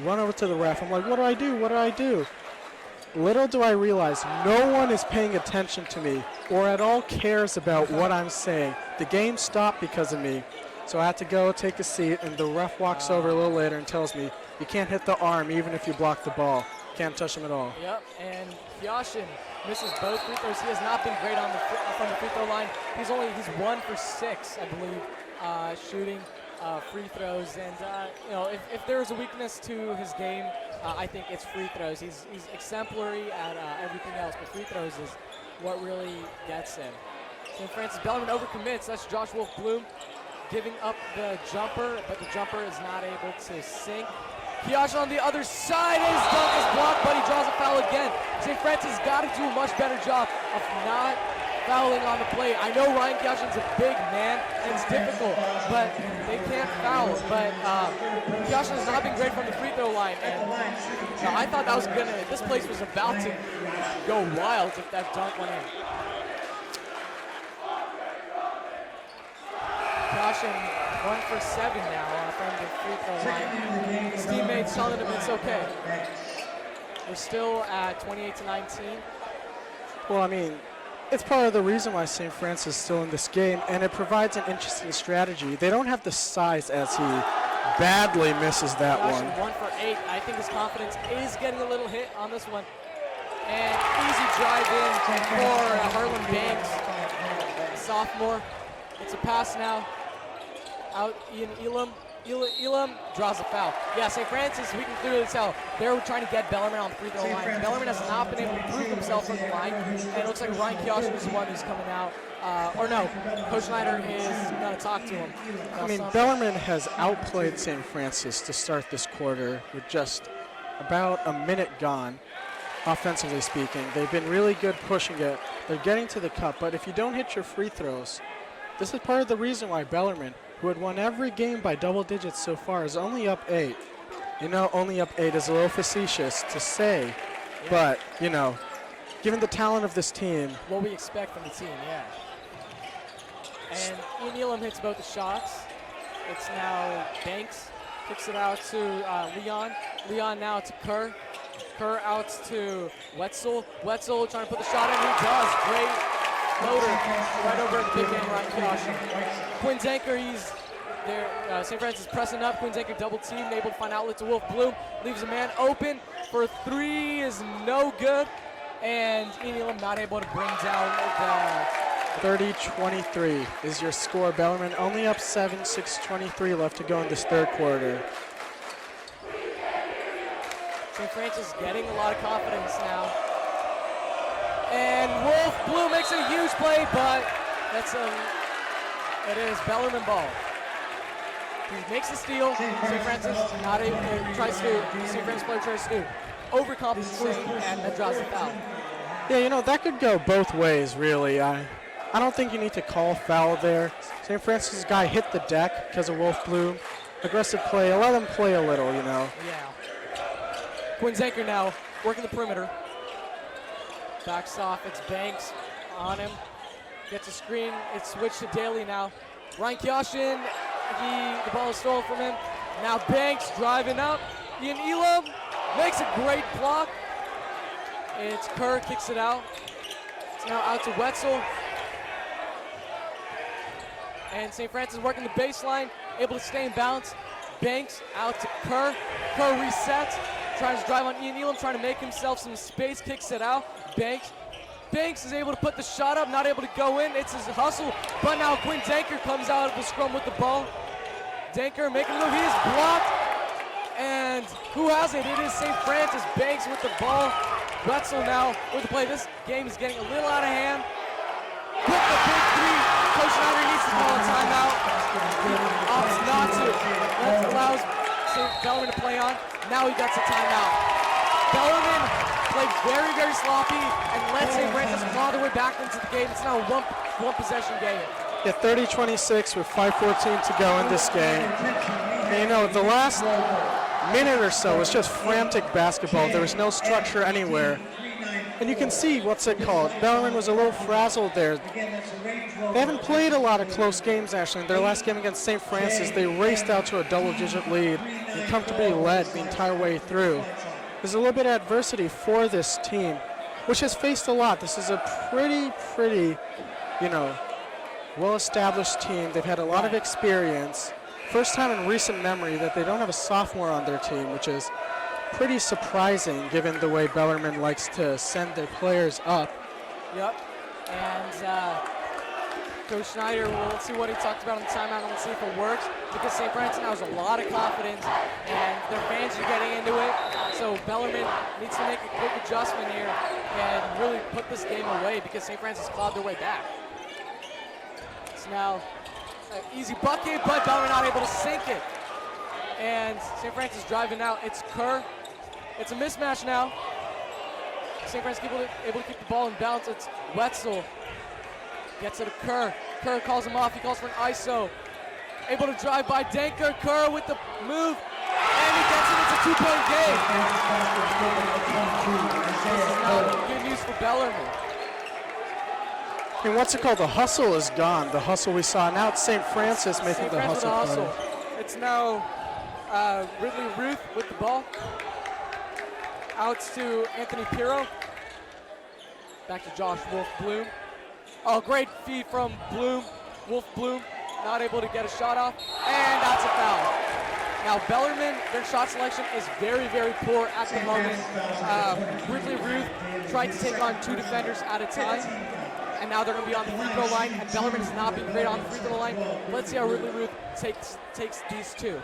run over to the ref. I'm like, what do I do? What do I do? Little do I realize, no one is paying attention to me or at all cares about what I'm saying. The game stopped because of me. So I had to go take a seat, and the ref walks over a little later and tells me, you can't hit the arm even if you block the ball. Can't touch him at all. Yep, and Kioshin misses both free throws. He has not been great from the free throw line. He's 1 for 6, I believe, shooting free throws. And you know, if there is a weakness to his game, I think it's free throws. He's exemplary at everything else, but free throws is what really gets him. St. Francis Bellarmine overcommits. That's Josh Wolf Bloom giving up the jumper, but the jumper is not able to sink. Kioshin on the other side, his dunk is blocked, but he draws a foul again. St. Francis got to do a much better job of not fouling on the play. I know Ryan Kioshin's a big man, and it's difficult, but they can't foul. But Kioshin has not been great from the free throw line, and I thought that was this place was about to go wild if that dunk went in. Kioshin 1 for 7 now from the free throw line. His teammates telling him it's okay. We're still at 28-19. Well, I mean, it's part of the reason why St. Francis is still in this game, and it provides an interesting strategy. They don't have the size as he badly misses that one. 1 for 8. I think his confidence is getting a little hit on this one. And easy drive in for Harlan Banks, sophomore. It's a pass now. Out Ian Elam. Elam draws a foul. Yeah, St. Francis, we can clearly tell, they're trying to get Bellarmine on the free throw line. Bellarmine has not been able to prove himself from the line, and it looks like Ryan Kioshin is the one who's coming out. Or no, Coach Schneider is going to talk to him. I mean, Bellarmine has outplayed St. Francis to start this quarter with just about a minute gone, offensively speaking. They've been really good pushing it. They're getting to the cup, but if you don't hit your free throws, this is part of the reason why Bellarmine, who had won every game by double digits so far, is only up 8. You know, only up 8 is a little facetious to say, but, you know, given the talent of this team. What we expect from the team, yeah. And Ian Elam hits both the shots. It's now Banks, kicks it out to Leon. Leon now to Kerr. Kerr out to Wetzel. Wetzel trying to put the shot in. He does. Great floater right over the big man, Ryan Kioshin. Quinn Danker, he's there. St. Francis pressing up. Quinn Danker double team, able to find outlet to Wolf Bloom. Leaves a man open for 3 is no good. And Ian Elam not able to bring down the 30-23 is your score. Bellarmine only up 7, 6:23 left to go in this third quarter. St. Francis getting a lot of confidence now. And Wolf Blue makes a huge play, but it is Bellarmine ball. He makes a steal. St. Francis St. Francis player tries to overcompensate and then draws the foul. Yeah, you know, that could go both ways, really. I don't think you need to call foul there. St. Francis' guy hit the deck because of Wolf Blue. Aggressive play. Let them play a little, you know. Yeah. Quinn Zanker now working the perimeter. Backs off. It's Banks on him. Gets a screen. It's switched to Daly now. Ryan Kioshin, the ball is stolen from him. Now Banks driving up. Ian Elam makes a great block. It's Kerr, kicks it out. It's now out to Wetzel. And St. Francis working the baseline, able to stay in bounds. Banks out to Kerr. Kerr resets, tries to drive on Ian Elam, trying to make himself some space, kicks it out. Banks is able to put the shot up, not able to go in. It's his hustle, but now Quinn Danker comes out of the scrum with the ball. Danker making a move, he is blocked. And who has it? It is St. Francis. Banks with the ball. Wetzel now with the play. This game is getting a little out of hand. With the big three, Coach Schneider needs to call a timeout. He opts not to. That allows St. Bellarmine to play on. Now he gets a timeout. Bellarmine played very, very sloppy and let St. Francis claw their way back into the game. It's now a one possession game. Yeah, 30-26 with 5:14 to go in this game. And you know, the last minute or so was just frantic basketball. There was no structure anywhere. And you can see, what's it called? Bellarmine was a little frazzled there. They haven't played a lot of close games, actually. In their last game against St. Francis, they raced out to a double-digit lead and comfortably led the entire way through. There's a little bit of adversity for this team, which has faced a lot. This is a pretty, you know, well-established team. They've had a lot of experience. First time in recent memory that they don't have a sophomore on their team, which is pretty surprising given the way Bellarmine likes to send their players up. Yep. And Coach Schneider, we'll see what he talked about in the timeout and we'll see if it works. Because St. Francis now has a lot of confidence and their fans are getting into it. So Bellarmine needs to make a quick adjustment here and really put this game away because St. Francis clawed their way back. It's now an easy bucket, but Bellarmine not able to sink it. And St. Francis driving out. It's Kerr. It's a mismatch now. St. Francis able to keep the ball in bounds. It's Wetzel. Gets it to Kerr. Kerr calls him off. He calls for an ISO. Able to drive by Danker. Kerr with the move. And he gets it. It's a two-point game. This is not good news for Bellarmine. And what's it called? The hustle is gone. The hustle we saw. Now it's St. Francis making the hustle. It's now Ridley Ruth with the ball. Out to Anthony Pirro. Back to Josh Wolf Bloom. Oh, great feed from Bloom. Wolf Bloom not able to get a shot off. And that's a foul. Now Bellarmine, their shot selection is very, very poor at the moment. Ridley Ruth tried to take on two defenders at a time. And now they're going to be on the free throw line. And Bellarmine has not been great on the free throw line. Let's see how Ridley Ruth takes these two.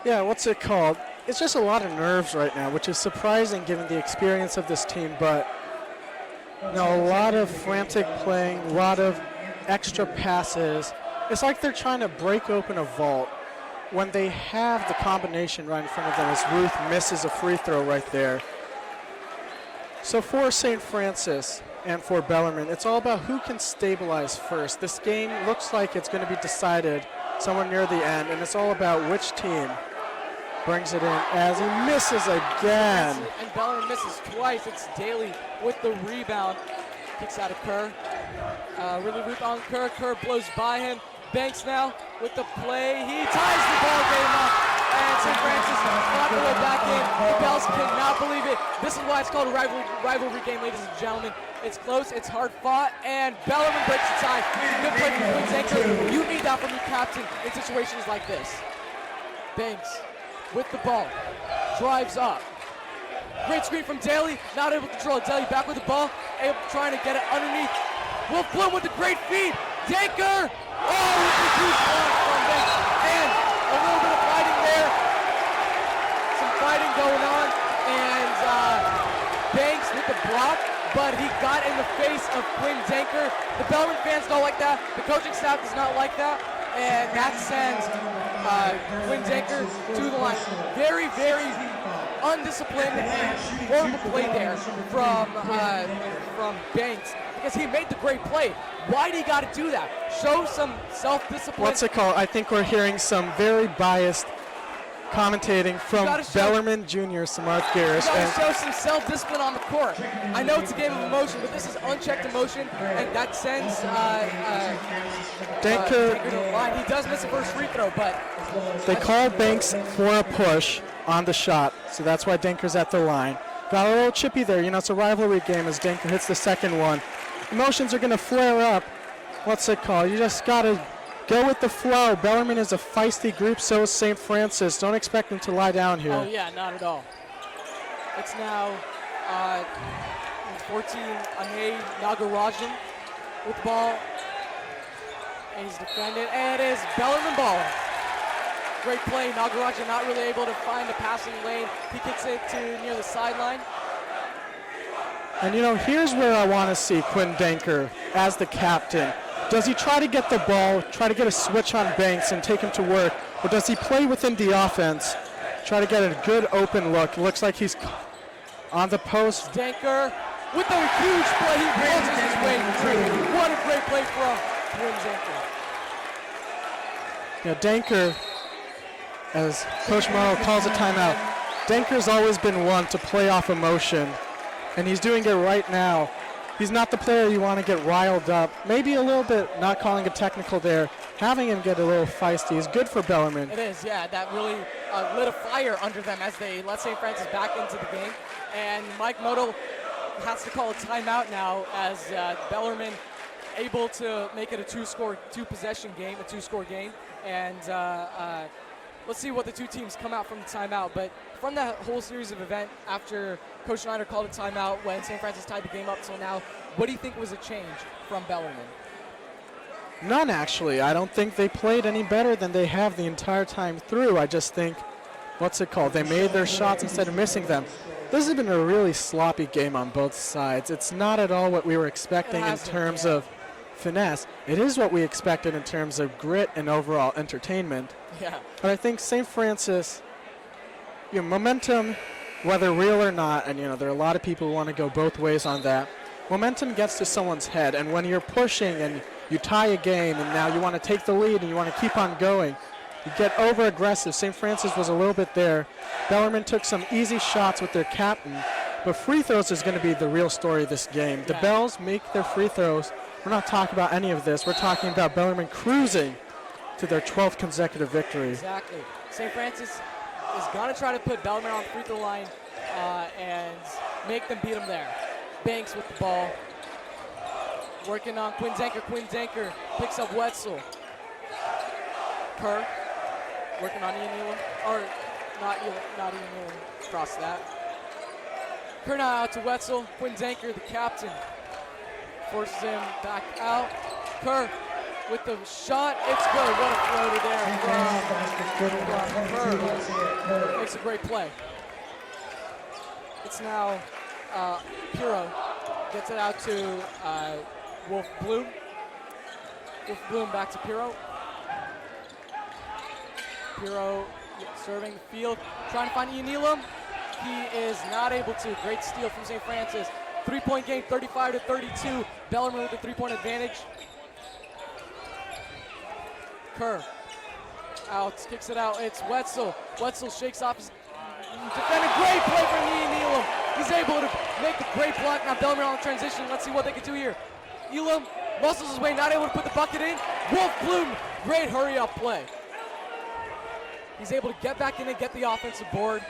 Yeah, what's it called? It's just a lot of nerves right now, which is surprising given the experience of this team. But you know, a lot of frantic playing, a lot of extra passes. It's like they're trying to break open a vault when they have the combination right in front of them as Ruth misses a free throw right there. So for St. Francis and for Bellarmine, it's all about who can stabilize first. This game looks like it's going to be decided somewhere near the end, and it's all about which team brings it in as he misses again. And Bellarmine misses twice. It's Daly with the rebound. Kicks out of Kerr. Really Ruth on Kerr. Kerr blows by him. Banks now with the play. He ties the ball game up. And St. Francis fought their way back in. The Bells cannot believe it. This is why it's called a rivalry game, ladies and gentlemen. It's close, it's hard fought, and Bellarmine breaks the tie. Good play from Quinn Zanker. You need that from your captain in situations like this. Banks with the ball, drives up, Great screen from Daly. Not able to control it. Daly back with the ball. Trying to get it underneath. Wolf Bloom with the great feed. Danker. Oh, with the huge block from Banks. And a little bit of fighting there. Some fighting going on. And Banks with the block. But he got in the face of Quinn Danker. The Bellarmine fans don't like that. The coaching staff does not like that. And that sends Quinn Danker to the line. Very, very undisciplined and horrible play there from Banks, because he made the great play. Why do you got to do that? Show some self-discipline. What's it called? I think we're hearing some very biased commentating from Bellarmine Jr. Samarth Garish. You got to show some self-discipline on the court. I know it's a game of emotion, but this is unchecked emotion, and that sends Danker to the line. He does miss the first free throw, but they call Banks for a push on the shot, so that's why Danker's at the line. Got a little chippy there. You know, it's a rivalry game as Danker hits the second one. Emotions are going to flare up. What's it called? You just got to go with the flow. Bellarmine is a feisty group, so is St. Francis. Don't expect them to lie down here. Oh, yeah, not at all. It's now 14, Ane Nagarajan with the ball. And he's defended, and it is Bellarmine ball. Great play. Nagarajan not really able to find the passing lane. He kicks it to near the sideline. And you know, here's where I want to see Quinn Danker as the captain. Does he try to get the ball, try to get a switch on Banks and take him to work, or does he play within the offense, try to get a good open look? It looks like he's on the post. Danker with a huge play. He launches his way through. What a great play from Quinn Danker. You know, Danker, as Coach Morrow calls a timeout, Danker's always been one to play off emotion, and he's doing it right now. He's not the player you want to get riled up. Maybe a little bit, not calling a technical there. Having him get a little feisty is good for Bellarmine. It is, yeah. That really lit a fire under them as they let St. Francis back into the game. And Mike Moto has to call a timeout now as Bellarmine able to make it a two-possession game, a two-score game. And let's see what the two teams come out from the timeout. But from that whole series of event, after Coach Schneider called a timeout when St. Francis tied the game up till now, what do you think was a change from Bellarmine? None, actually. I don't think they played any better than they have the entire time through. I just think, what's it called? They made their shots instead of missing them. This has been a really sloppy game on both sides. It's not at all what we were expecting in terms of finesse. It is what we expected in terms of grit and overall entertainment. Yeah. But I think St. Francis, you know, momentum, whether real or not, and you know, there are a lot of people who want to go both ways on that. Momentum gets to someone's head, and when you're pushing and you tie a game and now you want to take the lead and you want to keep on going, you get over aggressive. St. Francis was a little bit there. Bellarmine took some easy shots with their captain, but free throws is going to be the real story of this game. The Bells make their free throws. We're not talking about any of this. We're talking about Bellarmine cruising to their 12th consecutive victory. Exactly. St. Francis is going to try to put Bellarmine on the free throw line and make them beat them there. Banks with the ball. Working on Quinn Danker. Quinn Danker picks up Wetzel. Kerr working on Ian Nealon. Or not Ian Nealon. Cross that. Kerr now out to Wetzel. Quinn Danker, the captain, forces him back out. Kerr with the shot. It's good. What a floater there from Kerr. Makes a great play. It's now Piro. Gets it out to Wolf Bloom. Wolf Bloom back to Piro. Piro serving the field, trying to find Ian Nealon. He is not able to. Great steal from St. Francis. 3-point game, 35-32. Bellarmine with the 3-point advantage. Kerr out, kicks it out. It's Wetzel. Wetzel shakes off his defender. Great play from Ian Nealon. He's able to make the great block. Now Bellarmine on the transition. Let's see what they can do here. Elam muscles his way, not able to put the bucket in. Wolf Bloom, great hurry-up play. He's able to get back in and get the offensive board.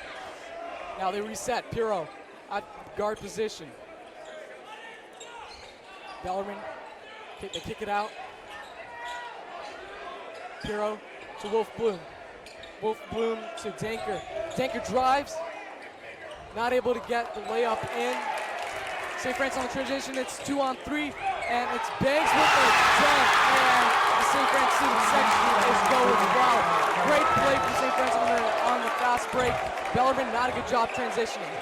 Now they reset. Piro at guard position. Bellarmine, they kick it out. Piro to Wolf Bloom. Wolf Bloom to Danker. Danker drives. not able to get the layup in. St. Francis on the transition, it's 2-on-3, and it's Banks with the dunk, and the St. Francis student section is going wild. Great play from St. Francis on the fast break. Bellarmine, not a good job transitioning.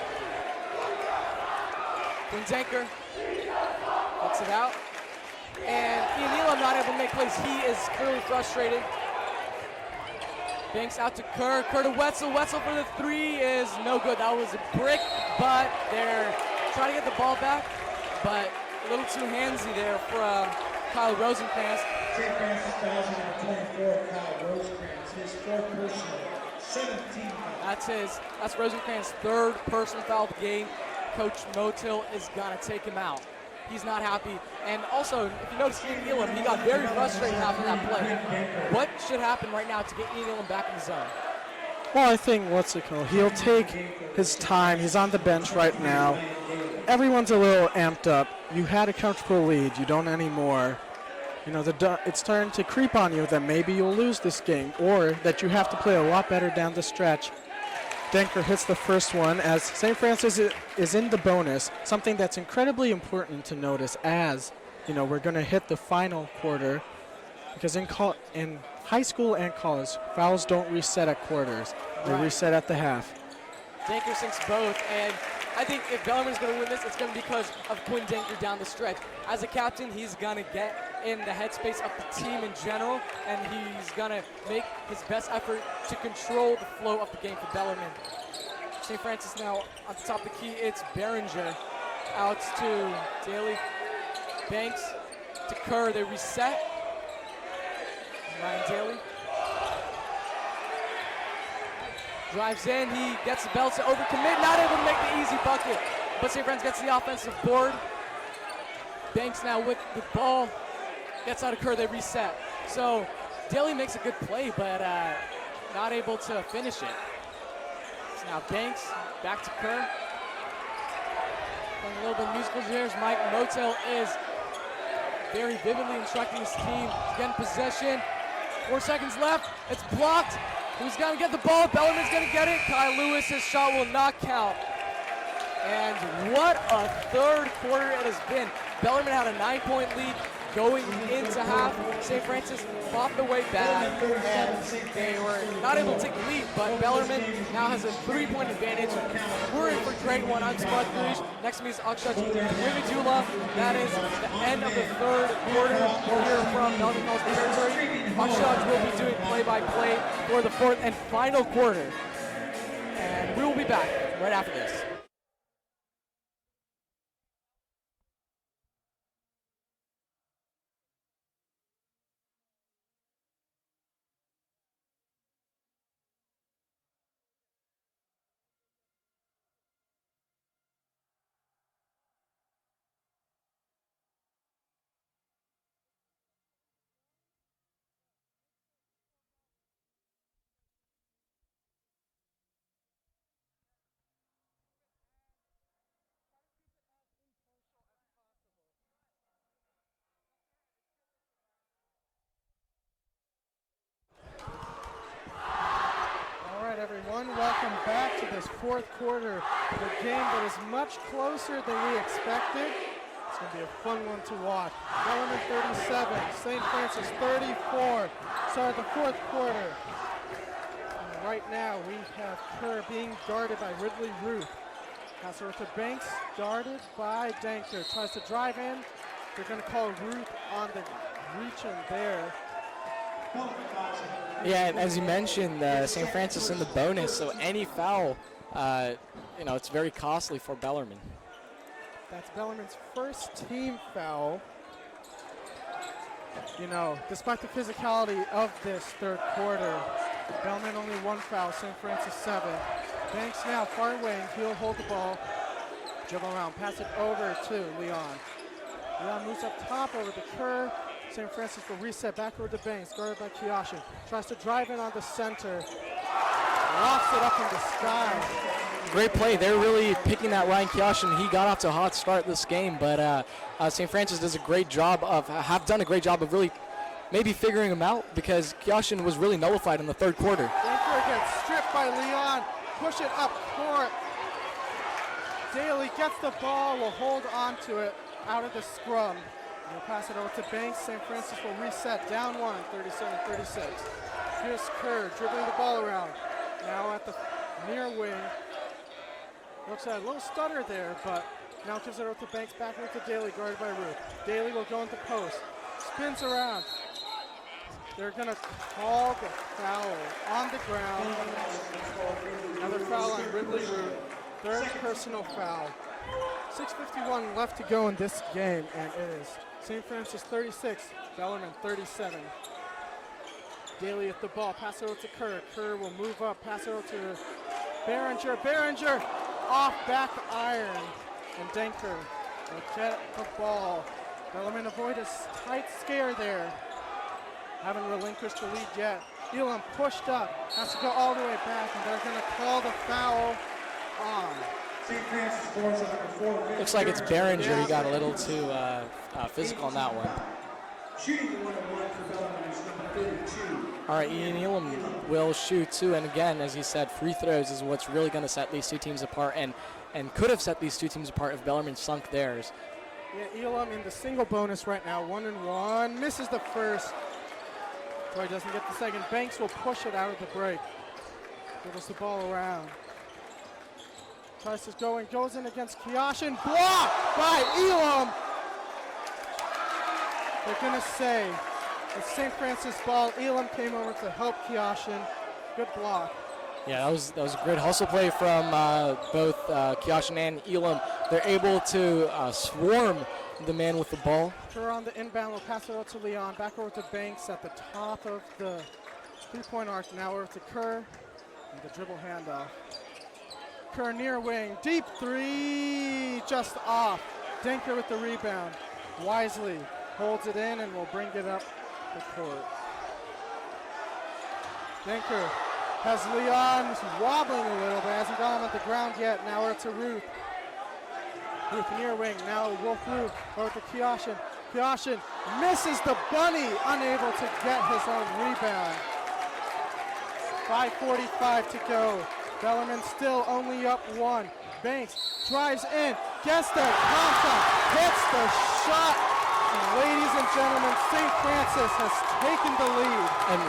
Denker gets it out, and Ian Elam not able to make plays. He is clearly frustrated. Banks out to Kerr. Kerr to Wetzel. Wetzel for the three is no good. That was a brick, but they're trying to get the ball back, but a little too handsy there for Kyle Rosenkrantz. St. Francis fouls number 24, Kyle Rosenkrantz, his fourth personal, 17 fouls. That's Rosenkrantz's third personal foul of the game. Coach Motil is gonna take him out. He's not happy. And also, if you notice Ian Elam, he got very frustrated after that play. What should happen right now to get Ian Elam back in the zone? Well, I think, he'll take his time. He's on the bench right now. Everyone's a little amped up. You had a comfortable lead. You don't anymore. You know, it's starting to creep on you that maybe you'll lose this game or that you have to play a lot better down the stretch. Denker hits the first one as St. Francis is in the bonus, something that's incredibly important to notice as, you know, we're going to hit the final quarter because in high school and college, fouls don't reset at quarters. They reset at the half. Denker sinks both, and I think if Bellarmine's going to win this, it's going to be because of Quinn Denker down the stretch. As a captain, he's going to get in the headspace of the team in general, and he's going to make his best effort to control the flow of the game for Bellarmine. St. Francis now on the top of the key. It's Behringer out to Daly. Banks to Kerr. They reset. Ryan Daly drives in. He gets the bell to overcommit. Not able to make the easy bucket, but St. Francis gets the offensive board. Banks now with the ball. Gets out of Kerr. They reset. So Daly makes a good play, but not able to finish it. So now Banks back to Kerr. Playing a little bit of musical chairs. Mike Motel is very vividly instructing his team to get in possession. 4 seconds left. It's blocked. Who's going to get the ball? Bellarmine's going to get it. Kyle Lewis, his shot will not count. And what a third quarter it has been. Bellarmine had a 9-point lead going into half. St. Francis fought the way back, and they were not able to take the lead, but Bellarmine now has a 3-point advantage. We're in for grade one. I'm Smart Gurish. Next to me is Akshat Rividula. That is the end of the third quarter here from Bellarmine College Preparatory. Akshat will be doing play-by-play for the fourth and final quarter. And we will be back right after this. Everyone, welcome back to this fourth quarter of a game that is much closer than we expected. It's going to be a fun one to watch. Bellarmine 37, St. Francis 34. Start the fourth quarter. And right now we have Kerr being guarded by Ridley Ruth. Pass over to Banks, guarded by Denker. Tries to drive in. They're going to call Ruth on the reach-in there. Yeah, and as you mentioned, St. Francis in the bonus, so any foul, it's very costly for Bellarmine. That's Bellarmine's first team foul. You know, despite the physicality of this third quarter, Bellarmine only one foul, St. Francis 7. Banks now far away, and he'll hold the ball, dribble around, pass it over to Leon. Leon moves up top over to Kerr. St. Francis will reset back over to Banks, guarded by Kiyoshin. Tries to drive in on the center. Lofts it up in the sky. Great play. They're really picking that Ryan Kiyoshin. He got off to a hot start this game, but St. Francis have done a great job of really maybe figuring him out because Kiyoshin was really nullified in the third quarter. Denker gets stripped by Leon. Push it up court. Daly gets the ball, will hold on to it out of the scrum. We'll pass it over to Banks. St. Francis will reset down one, 37-36. Here's Kerr dribbling the ball around. Now at the near wing. Looks like a little stutter there, but now gives it over to Banks, back over to Daly, guarded by Ruth. Daly will go into post. Spins around. They're going to call the foul on the ground. Another foul on Ridley Root. Third personal foul. 6:51 left to go in this game, and it is St. Francis 36, Bellarmine 37. Daly at the ball, pass it over to Kerr. Kerr will move up, pass it over to Behringer. Behringer off back iron, and Denker will get the ball. Bellarmine avoid a tight scare there. Haven't relinquished the lead yet. Elam pushed up, has to go all the way back, and they're going to call the foul on. St. Francis scores on number 4. Looks like it's Behringer. He got a little too physical on that one. Shooting the 1-1 for Bellarmine is number 32. All right, Ian Elam will shoot too, and again, as you said, free throws is what's really going to set these two teams apart, and could have set these two teams apart if Bellarmine sunk theirs. Yeah, Elam in the single bonus right now, 1-1, misses the first. Troy doesn't get the second. Banks will push it out of the break. Dribbles the ball around. Tries to go and goes in against Kioshin. Blocked by Elam. They're going to say it's St. Francis ball. Elam came over to help Kioshin. Good block. Yeah, that was a great hustle play from both Kioshin and Elam. They're able to swarm the man with the ball. Kerr on the inbound will pass it over to Leon. Back over to Banks at the top of the three-point arc. Now over to Kerr. And the dribble handoff. Kerr near wing. Deep three. Just off. Denker with the rebound. Wisely holds it in and will bring it up the court. Denker has Leon wobbling a little bit. Hasn't got him at the ground yet. Now we're to Ruth. Ruth near wing. Now Wolf Ruth over to Kioshin. Kioshin misses the bunny. Unable to get his own rebound. 5:45 to go. Bellarmine still only up one. Banks drives in. Gets the contact. Hits the shot. And ladies and gentlemen, St. Francis has taken the lead. And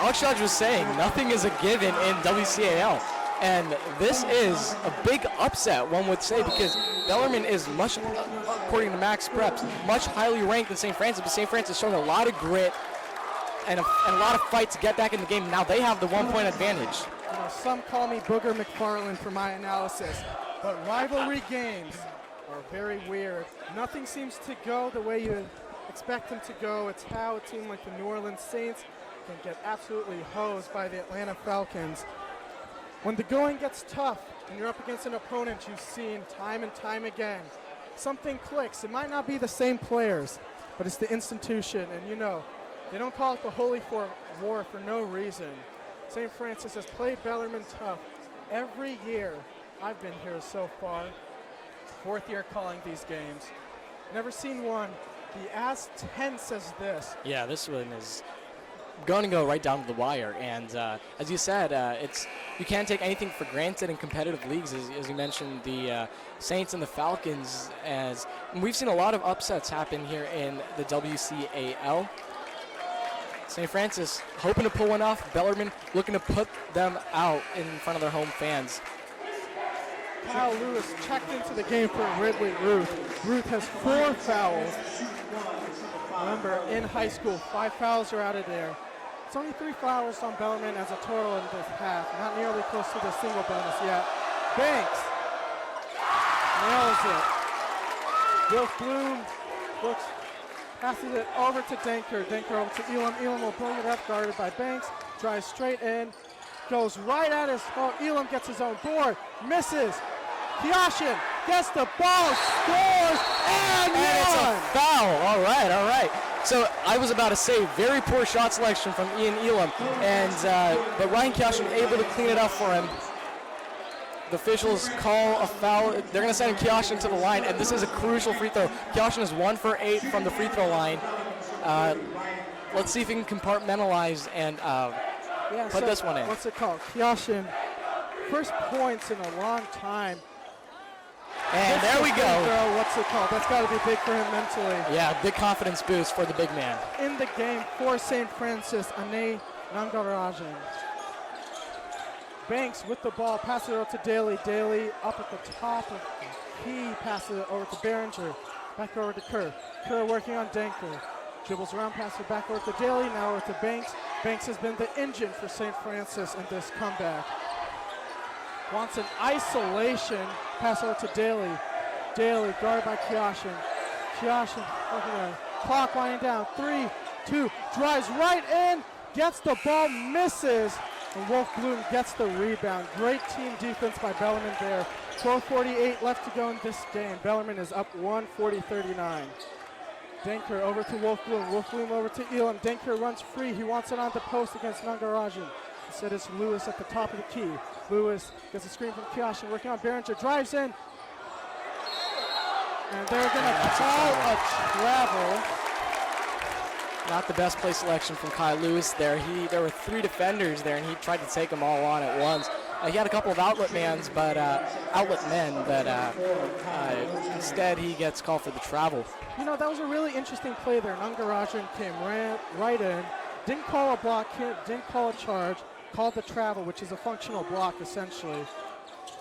Akshaj was saying nothing is a given in WCAL. And this is a big upset, one would say, because Bellarmine is much, according to Max Preps, much highly ranked than St. Francis, but St. Francis showing a lot of grit and a lot of fight to get back in the game. Now they have the 1-point advantage. You know, some call me Booger McFarland for my analysis, but rivalry games are very weird. Nothing seems to go the way you expect them to go. It's how a team like the New Orleans Saints can get absolutely hosed by the Atlanta Falcons. When the going gets tough and you're up against an opponent you've seen time and time again, something clicks. It might not be the same players, but it's the institution. And you know, they don't call it the Holy War for no reason. St. Francis has played Bellarmine tough every year I've been here so far. 4th year calling these games. Never seen one be as tense as this. Yeah, this one is going to go right down to the wire. And as you said, you can't take anything for granted in competitive leagues, as you mentioned, the Saints and the Falcons. And we've seen a lot of upsets happen here in the WCAL. St. Francis hoping to pull one off. Bellarmine looking to put them out in front of their home fans. Kyle Lewis checked into the game for Ridley Ruth. Ruth has 4 fouls. Remember, in high school, 5 fouls are out of there. It's only 3 fouls on Bellarmine as a total in this half. Not nearly close to the single bonus yet. Banks nails it. Will Bloom looks, passes it over to Denker. Denker over to Elam. Elam will bring it up, guarded by Banks. Drives straight in. Goes right at his phone. Elam gets his own board. Misses. Kioshin gets the ball, scores, and it's a foul. All right. So I was about to say, very poor shot selection from Ian Elam, and but Ryan Kioshin able to clean it up for him. The officials call a foul. They're going to send Kioshin to the line, and this is a crucial free throw. Kioshin is 1 for 8 from the free throw line. Let's see if he can compartmentalize and put this one in. What's it called? Kioshin, first points in a long time. And there we go. Girl, what's it called? That's got to be big for him mentally. Yeah, big confidence boost for the big man. In the game for St. Francis, Ane Nangarajan. Banks with the ball, passes it over to Daly. Daly up at the top of the key, passes it over to Behringer. Back over to Kerr. Kerr working on Denker. Dribbles around, passes it back over to Daly, now over to Banks. Banks has been the engine for St. Francis in this comeback. Wants an isolation, pass over to Daly. Daly guarded by Kioshin. Kioshin working on clock winding down. 3, 2, drives right in, gets the ball, misses. And Wolf Bloom gets the rebound. Great team defense by Bellarmine there. 12:48 left to go in this game. Bellarmine is up 140-39. Denker over to Wolf Bloom. Wolf Bloom over to Elam. Denker runs free. He wants it on the post against Nangarajan. Instead it's Lewis at the top of the key. Lewis gets a screen from Kioshin. Working on Behringer. Drives in. And they're going to call a travel. Not the best play selection from Kai Lewis there. There were 3 defenders there, and he tried to take them all on at once. He had a couple of outlet men, but instead he gets called for the travel. You know, that was a really interesting play there. Nangarajan came right in, didn't call a block, didn't call a charge, called the travel, which is a functional block essentially.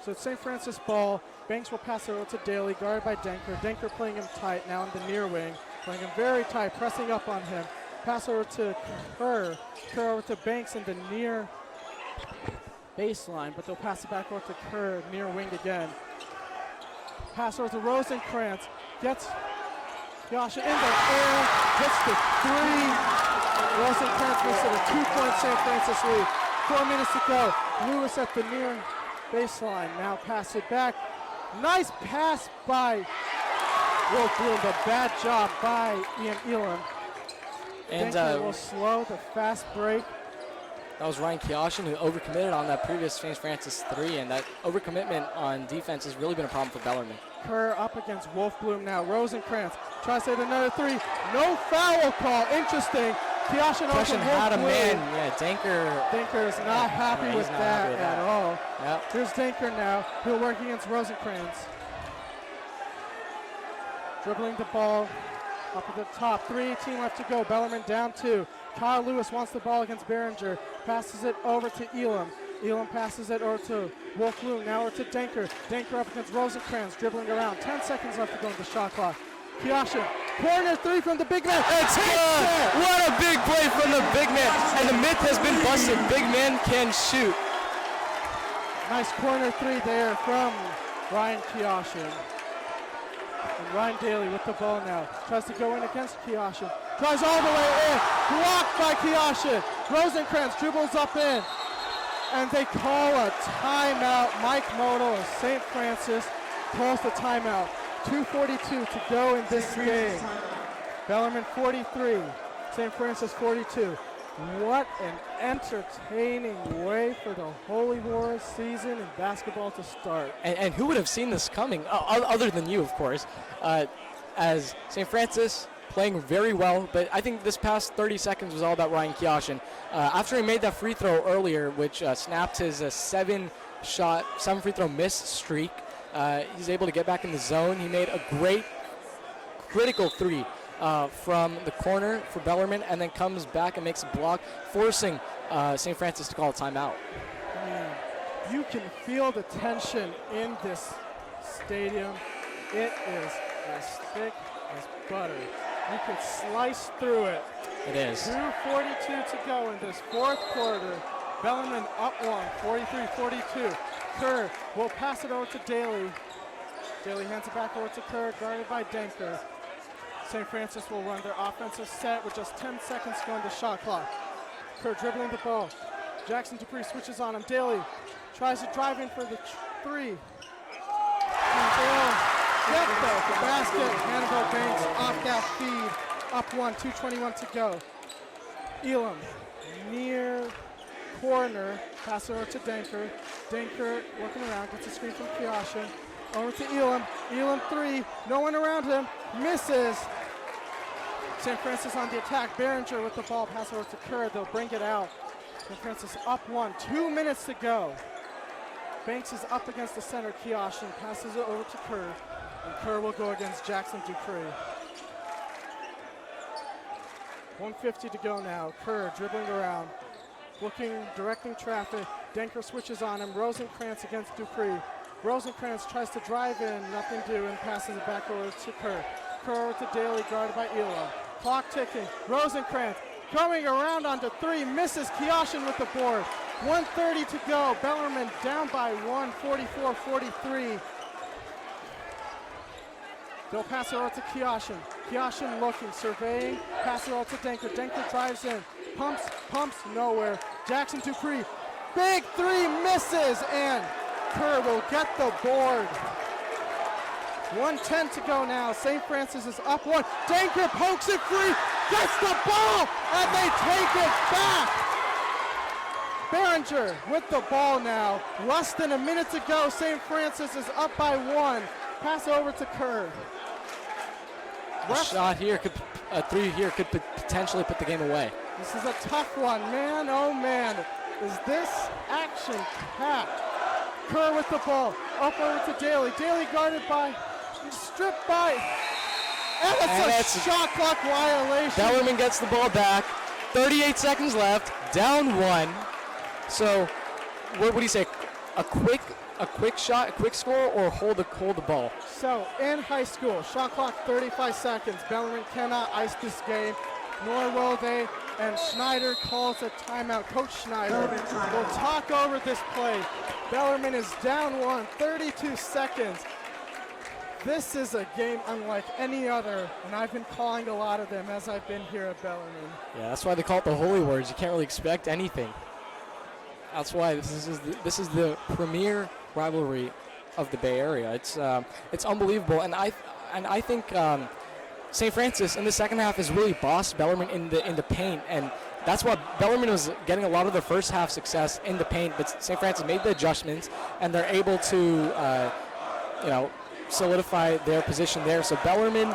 So it's St. Francis ball. Banks will pass it over to Daly, guarded by Denker. Denker playing him tight now in the near wing. Playing him very tight, pressing up on him. Pass over to Kerr. Kerr over to Banks in the near baseline, but they'll pass it back over to Kerr, near wing again. Pass over to Rosenkrantz. Gets Yasha in the air, hits the 3. Rosenkrantz makes it a 2-point St. Francis lead. 4 minutes to go. Lewis at the near baseline. Now pass it back. Nice pass by Wolf Bloom, but bad job by Ian Elam. And will slow the fast break. That was Ryan Kioshin who overcommitted on that previous St. Francis 3, and that overcommitment on defense has really been a problem for Bellarmine. Kerr up against Wolf Bloom now. Rosenkrantz tries to hit another 3. No foul call. Interesting. Kioshin had a man. Yeah, Denker is not happy with that at all. Yep. Here's Denker now. He'll work against Rosenkrantz. Dribbling the ball up at the top. 3:18 left to go. Bellarmine down 2. Kyle Lewis wants the ball against Behringer. Passes it over to Elam. Elam passes it over to Wolf Bloom. Now over to Denker. Denker up against Rosenkrantz. Dribbling around. 10 seconds left to go in the shot clock. Kioshin, corner 3 from the big man. It's good! What a big play from the big man. And the myth has been busted. Big men can shoot. Nice corner 3 there from Ryan Kioshin. And Ryan Daly with the ball now. Tries to go in against Kioshin. Tries all the way in. Blocked by Kioshin. Rosenkrantz dribbles up in. And they call a timeout. Mike Moto of St. Francis calls the timeout. 2:42 to go in this game. Bellarmine 43, St. Francis 42. What an entertaining way for the Holy War season in basketball to start. And who would have seen this coming, other than you, of course, as St. Francis playing very well, but I think this past 30 seconds was all about Ryan Kioshin. After he made that free throw earlier, which snapped his 7 free throw miss streak, he's able to get back in the zone. He made a great critical 3 from the corner for Bellarmine, and then comes back and makes a block, forcing St. Francis to call a timeout. Man, you can feel the tension in this stadium. It is as thick as butter. You can slice through it. It is. 2:42 to go in this 4th quarter. Bellarmine up 1, 43-42. Kerr will pass it over to Daly. Daly hands it back over to Kerr, guarded by Denker. St. Francis will run their offensive set with just 10 seconds to go in the shot clock. Kerr dribbling the ball. Jackson Dupree switches on him. Daly tries to drive in for the 3. And they'll get the basket. Hannibal Banks off that feed. Up 1, 2:21 to go. Elam near corner, pass over to Denker. Denker working around, gets a screen from Kioshin. Over to Elam. Elam 3, no one around him, misses. St. Francis on the attack. Behringer with the ball, pass over to Kerr. They'll bring it out. St. Francis up 1, 2 minutes to go. Banks is up against the center. Kioshin passes it over to Kerr, and Kerr will go against Jackson Dupree. 1:50 to go now. Kerr dribbling around, directing traffic. Denker switches on him. Rosenkrantz against Dupree. Rosenkrantz tries to drive in, nothing do, and passes it back over to Kerr. Kerr to Daly, guarded by Elam. Clock ticking. Rosenkrantz going around onto three, misses. Kioshin with the board. 1:30 to go. Bellarmine down by one, 44-43. They'll pass it over to Kioshin. Kioshin looking, surveying, pass it over to Denker. Denker drives in, pumps, nowhere. Jackson Dupree, big three, misses, and Kerr will get the board. 1:10 to go now. St. Francis is up one. Denker pokes it free, gets the ball, and they take it back. Behringer with the ball now. Less than a minute to go. St. Francis is up by one. Pass over to Kerr. A shot here, a three here could potentially put the game away. This is a tough one, man. Oh man, is this action-packed? Kerr with the ball, up over to Daly. Daly guarded by, stripped by, and it's a shot clock violation. Bellarmine gets the ball back. 38 seconds left, down one. So, what would you say? A quick shot, a quick score, or hold the ball? So, in high school, shot clock 35 seconds. Bellarmine cannot ice this game, nor will they. And Schneider calls a timeout. Coach Schneider will talk over this play. Bellarmine is down one, 32 seconds. This is a game unlike any other, and I've been calling a lot of them as I've been here at Bellarmine. Yeah, that's why they call it the holy words. You can't really expect anything. That's why this is the premier rivalry of the Bay Area. It's unbelievable, and I think St. Francis in the second half has really bossed Bellarmine in the paint, and that's why Bellarmine was getting a lot of the first half success in the paint. But St. Francis made the adjustments, and they're able to solidify their position there. So Bellarmine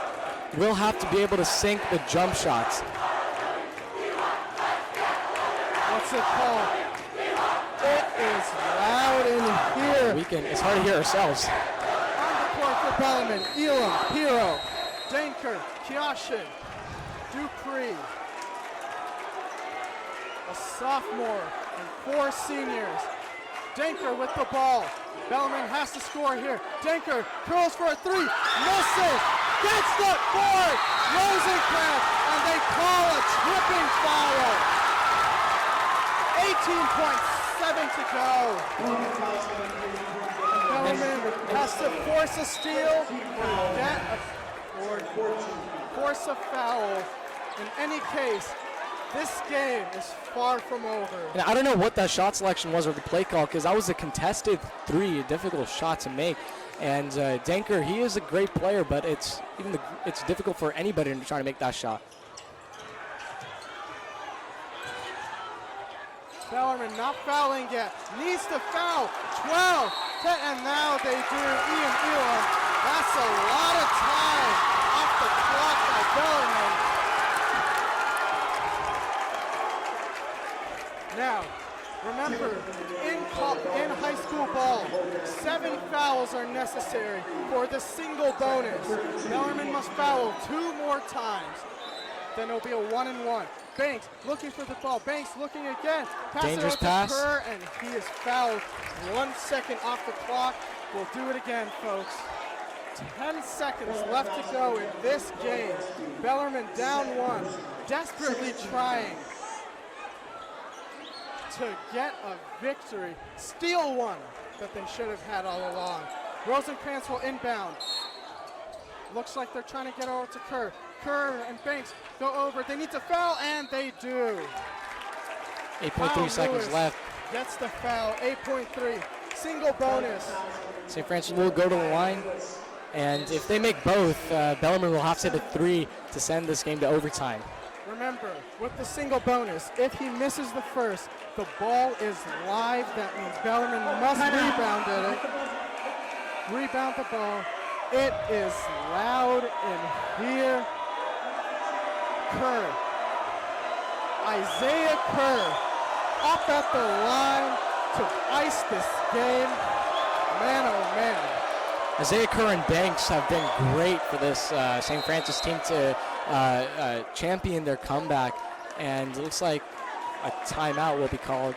will have to be able to sink the jump shots. What's it called? It is loud in here. It's hard to hear ourselves. On the court for Bellarmine, Elam, Hero, Denker, Kioshin, Dupree, a sophomore, and four seniors. Denker with the ball. Bellarmine has to score here. Denker curls for a three, misses, gets the board, Rosenkrantz, and they call a tripping foul. 18.7 to go. Bellarmine has to force a steal, force a foul. In any case, this game is far from over. And I don't know what that shot selection was or the play call, because that was a contested three, a difficult shot to make. And Denker, he is a great player, but it's difficult for anybody to try to make that shot. Bellarmine not fouling yet, needs to foul. 12, 10, and now they do. Ian Elam, that's a lot of time off the clock by Bellarmine. Now, remember, in high school ball, 7 fouls are necessary for the single bonus. Bellarmine must foul 2 more times. Then it'll be a 1-and-1. Banks looking for the ball. Banks looking again. Dangerous pass. Kerr, and he is fouled. 1 second off the clock. We'll do it again, folks. 10 seconds left to go in this game. Bellarmine down 1, desperately trying to get a victory. Steal one that they should have had all along. Rosenkrantz will inbound. Looks like they're trying to get over to Kerr. Kerr and Banks go over. They need to foul, and they do. 8.3 seconds left. Gets the foul. 8.3. Single bonus. St. Francis will go to the line, and if they make both, Bellarmine will have to hit a 3 to send this game to overtime. Remember, with the single bonus, if he misses the first, the ball is live. That means Bellarmine must rebound it. Rebound the ball. It is loud in here. Kerr. Isaiah Kerr up at the line to ice this game. Man, oh man. Isaiah Kerr and Banks have been great for this St. Francis team to champion their comeback, and it looks like a timeout will be called.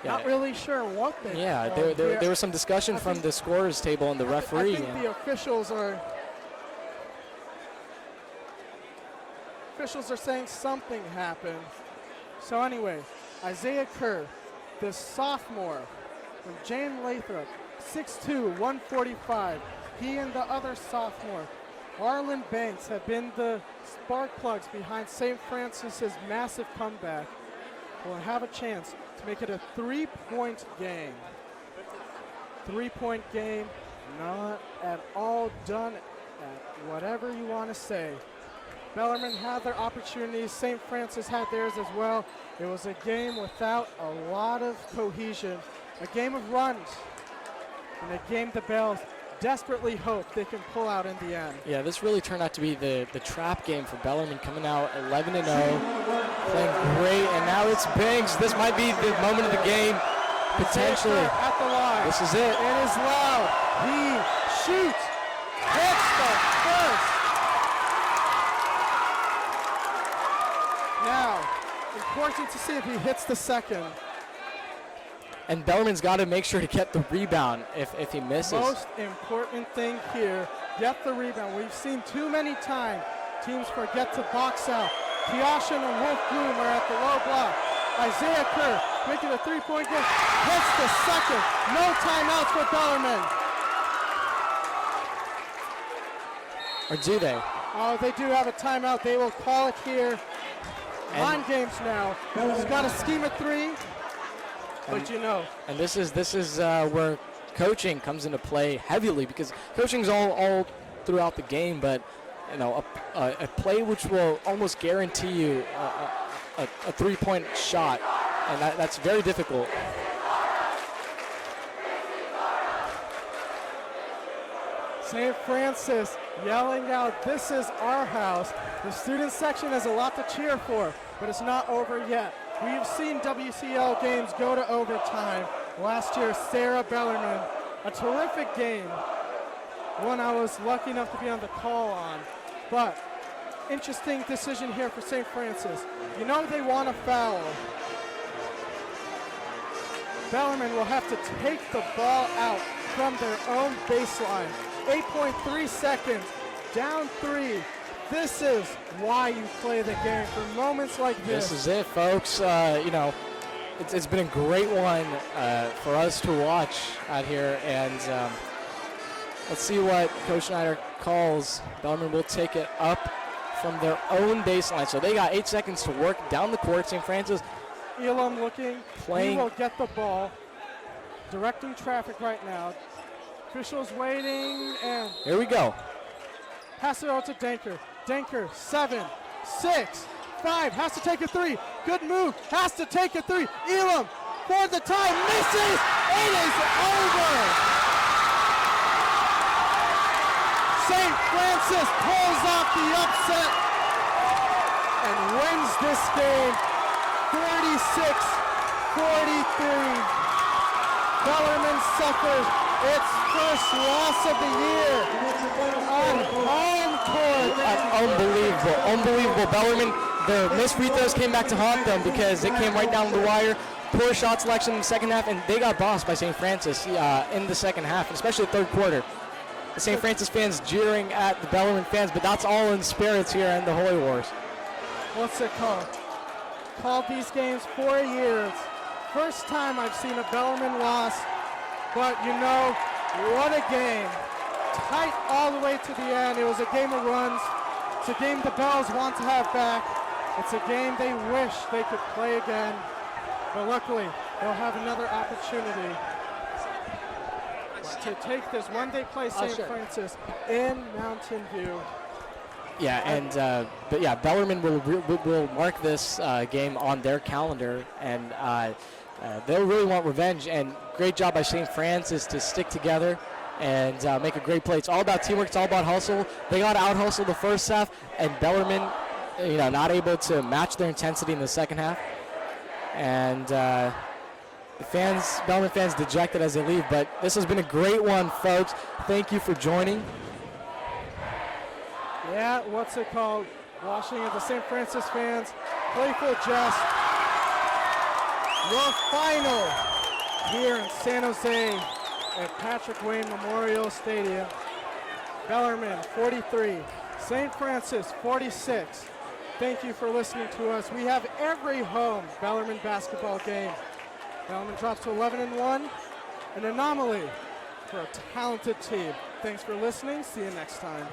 Not really sure what they Yeah, called there here. was some discussion from the scorers table and the referee. I think the officials are saying something happened. So anyway, Isaiah Kerr, the sophomore from Jane Lathrop, 6'2", 145. He and the other sophomore, Harlan Banks, have been the spark plugs behind St. Francis's massive comeback. Will have a chance to make it a 3-point game. 3-point game, not at all done at whatever you want to say. Bellarmine had their opportunities. St. Francis had theirs as well. It was a game without a lot of cohesion, a game of runs, and a game the Bells desperately hope they can pull out in the end. Yeah, this really turned out to be the trap game for Bellarmine, coming out 11-0, playing great, and now it's Banks. This might be the moment of the game, potentially. At the line. This is it. It is loud. He shoots. Hits the first. Now, important to see if he hits the second. And Bellarmine's got to make sure to get the rebound if he misses. Most important thing here, get the rebound. We've seen too many times teams forget to box out. Kioshin and Wolf Bloom are at the low block. Isaiah Kerr making a 3-point game. Hits the second. No timeouts for Bellarmine. Or do they? Oh, they do have a timeout. They will call it here. 9 games now. He's got a scheme of 3. But you know. And this is where coaching comes into play heavily, because coaching's all throughout the game, but you know, a play which will almost guarantee you a 3-point shot, and that's very difficult. St. Francis yelling out, "This is our house." The student section has a lot to cheer for, but it's not over yet. We've seen WCL games go to overtime. Last year, Sarah Bellarmine, a terrific game, one I was lucky enough to be on the call on. But interesting decision here for St. Francis. You know they want a foul. Bellarmine will have to take the ball out from their own baseline. 8.3 seconds, down 3. This is why you play the game, for moments like this. This is it, folks. You know, it's been a great one for us to watch out here, and let's see what Coach Schneider calls. Bellarmine will take it up from their own baseline. So they got 8 seconds to work down the court. St. Francis. Elam looking, playing. He will get the ball, directing traffic right now. Officials waiting, and here we go. Pass it out to Danker. Danker, 7, 6, 5, has to take a 3. Good move, has to take a 3. Elam for the tie, misses. It is over. St. Francis pulls off the upset and wins this game 46-43. Bellarmine suffers its first loss of the year on home court. Unbelievable. Bellarmine, their missed free throws came back to haunt them because it came right down the wire. Poor shot selection in the second half, and they got bossed by St. Francis in the second half, especially the third quarter. The St. Francis fans jeering at the Bellarmine fans, but that's all in spirits here in the Holy Wars. What's it called? Called these games 4 years. First time I've seen a Bellarmine loss, but you know, what a game. Tight all the way to the end. It was a game of runs. It's a game the Bells want to have back. It's a game they wish they could play again. But luckily, they'll have another opportunity to take this when they play St. Francis in Mountain View. Yeah, and but yeah, Bellarmine will mark this game on their calendar, and they'll really want revenge. And great job by St. Francis to stick together and make a great play. It's all about teamwork. It's all about hustle. They got out hustle the first half, and Bellarmine, not able to match their intensity in the second half. and the Bellarmine fans dejected as they leave. But this has been a great one, folks. Thank you for joining. Yeah, what's it called? Washing of the St. Francis fans. Playful jest. Your final here in San Jose at Patrick Wayne Memorial Stadium. Bellarmine 43, St. Francis 46. Thank you for listening to us. We have every home Bellarmine basketball game. Bellarmine drops to 11-1, an anomaly for a talented team. Thanks for listening. See you next time.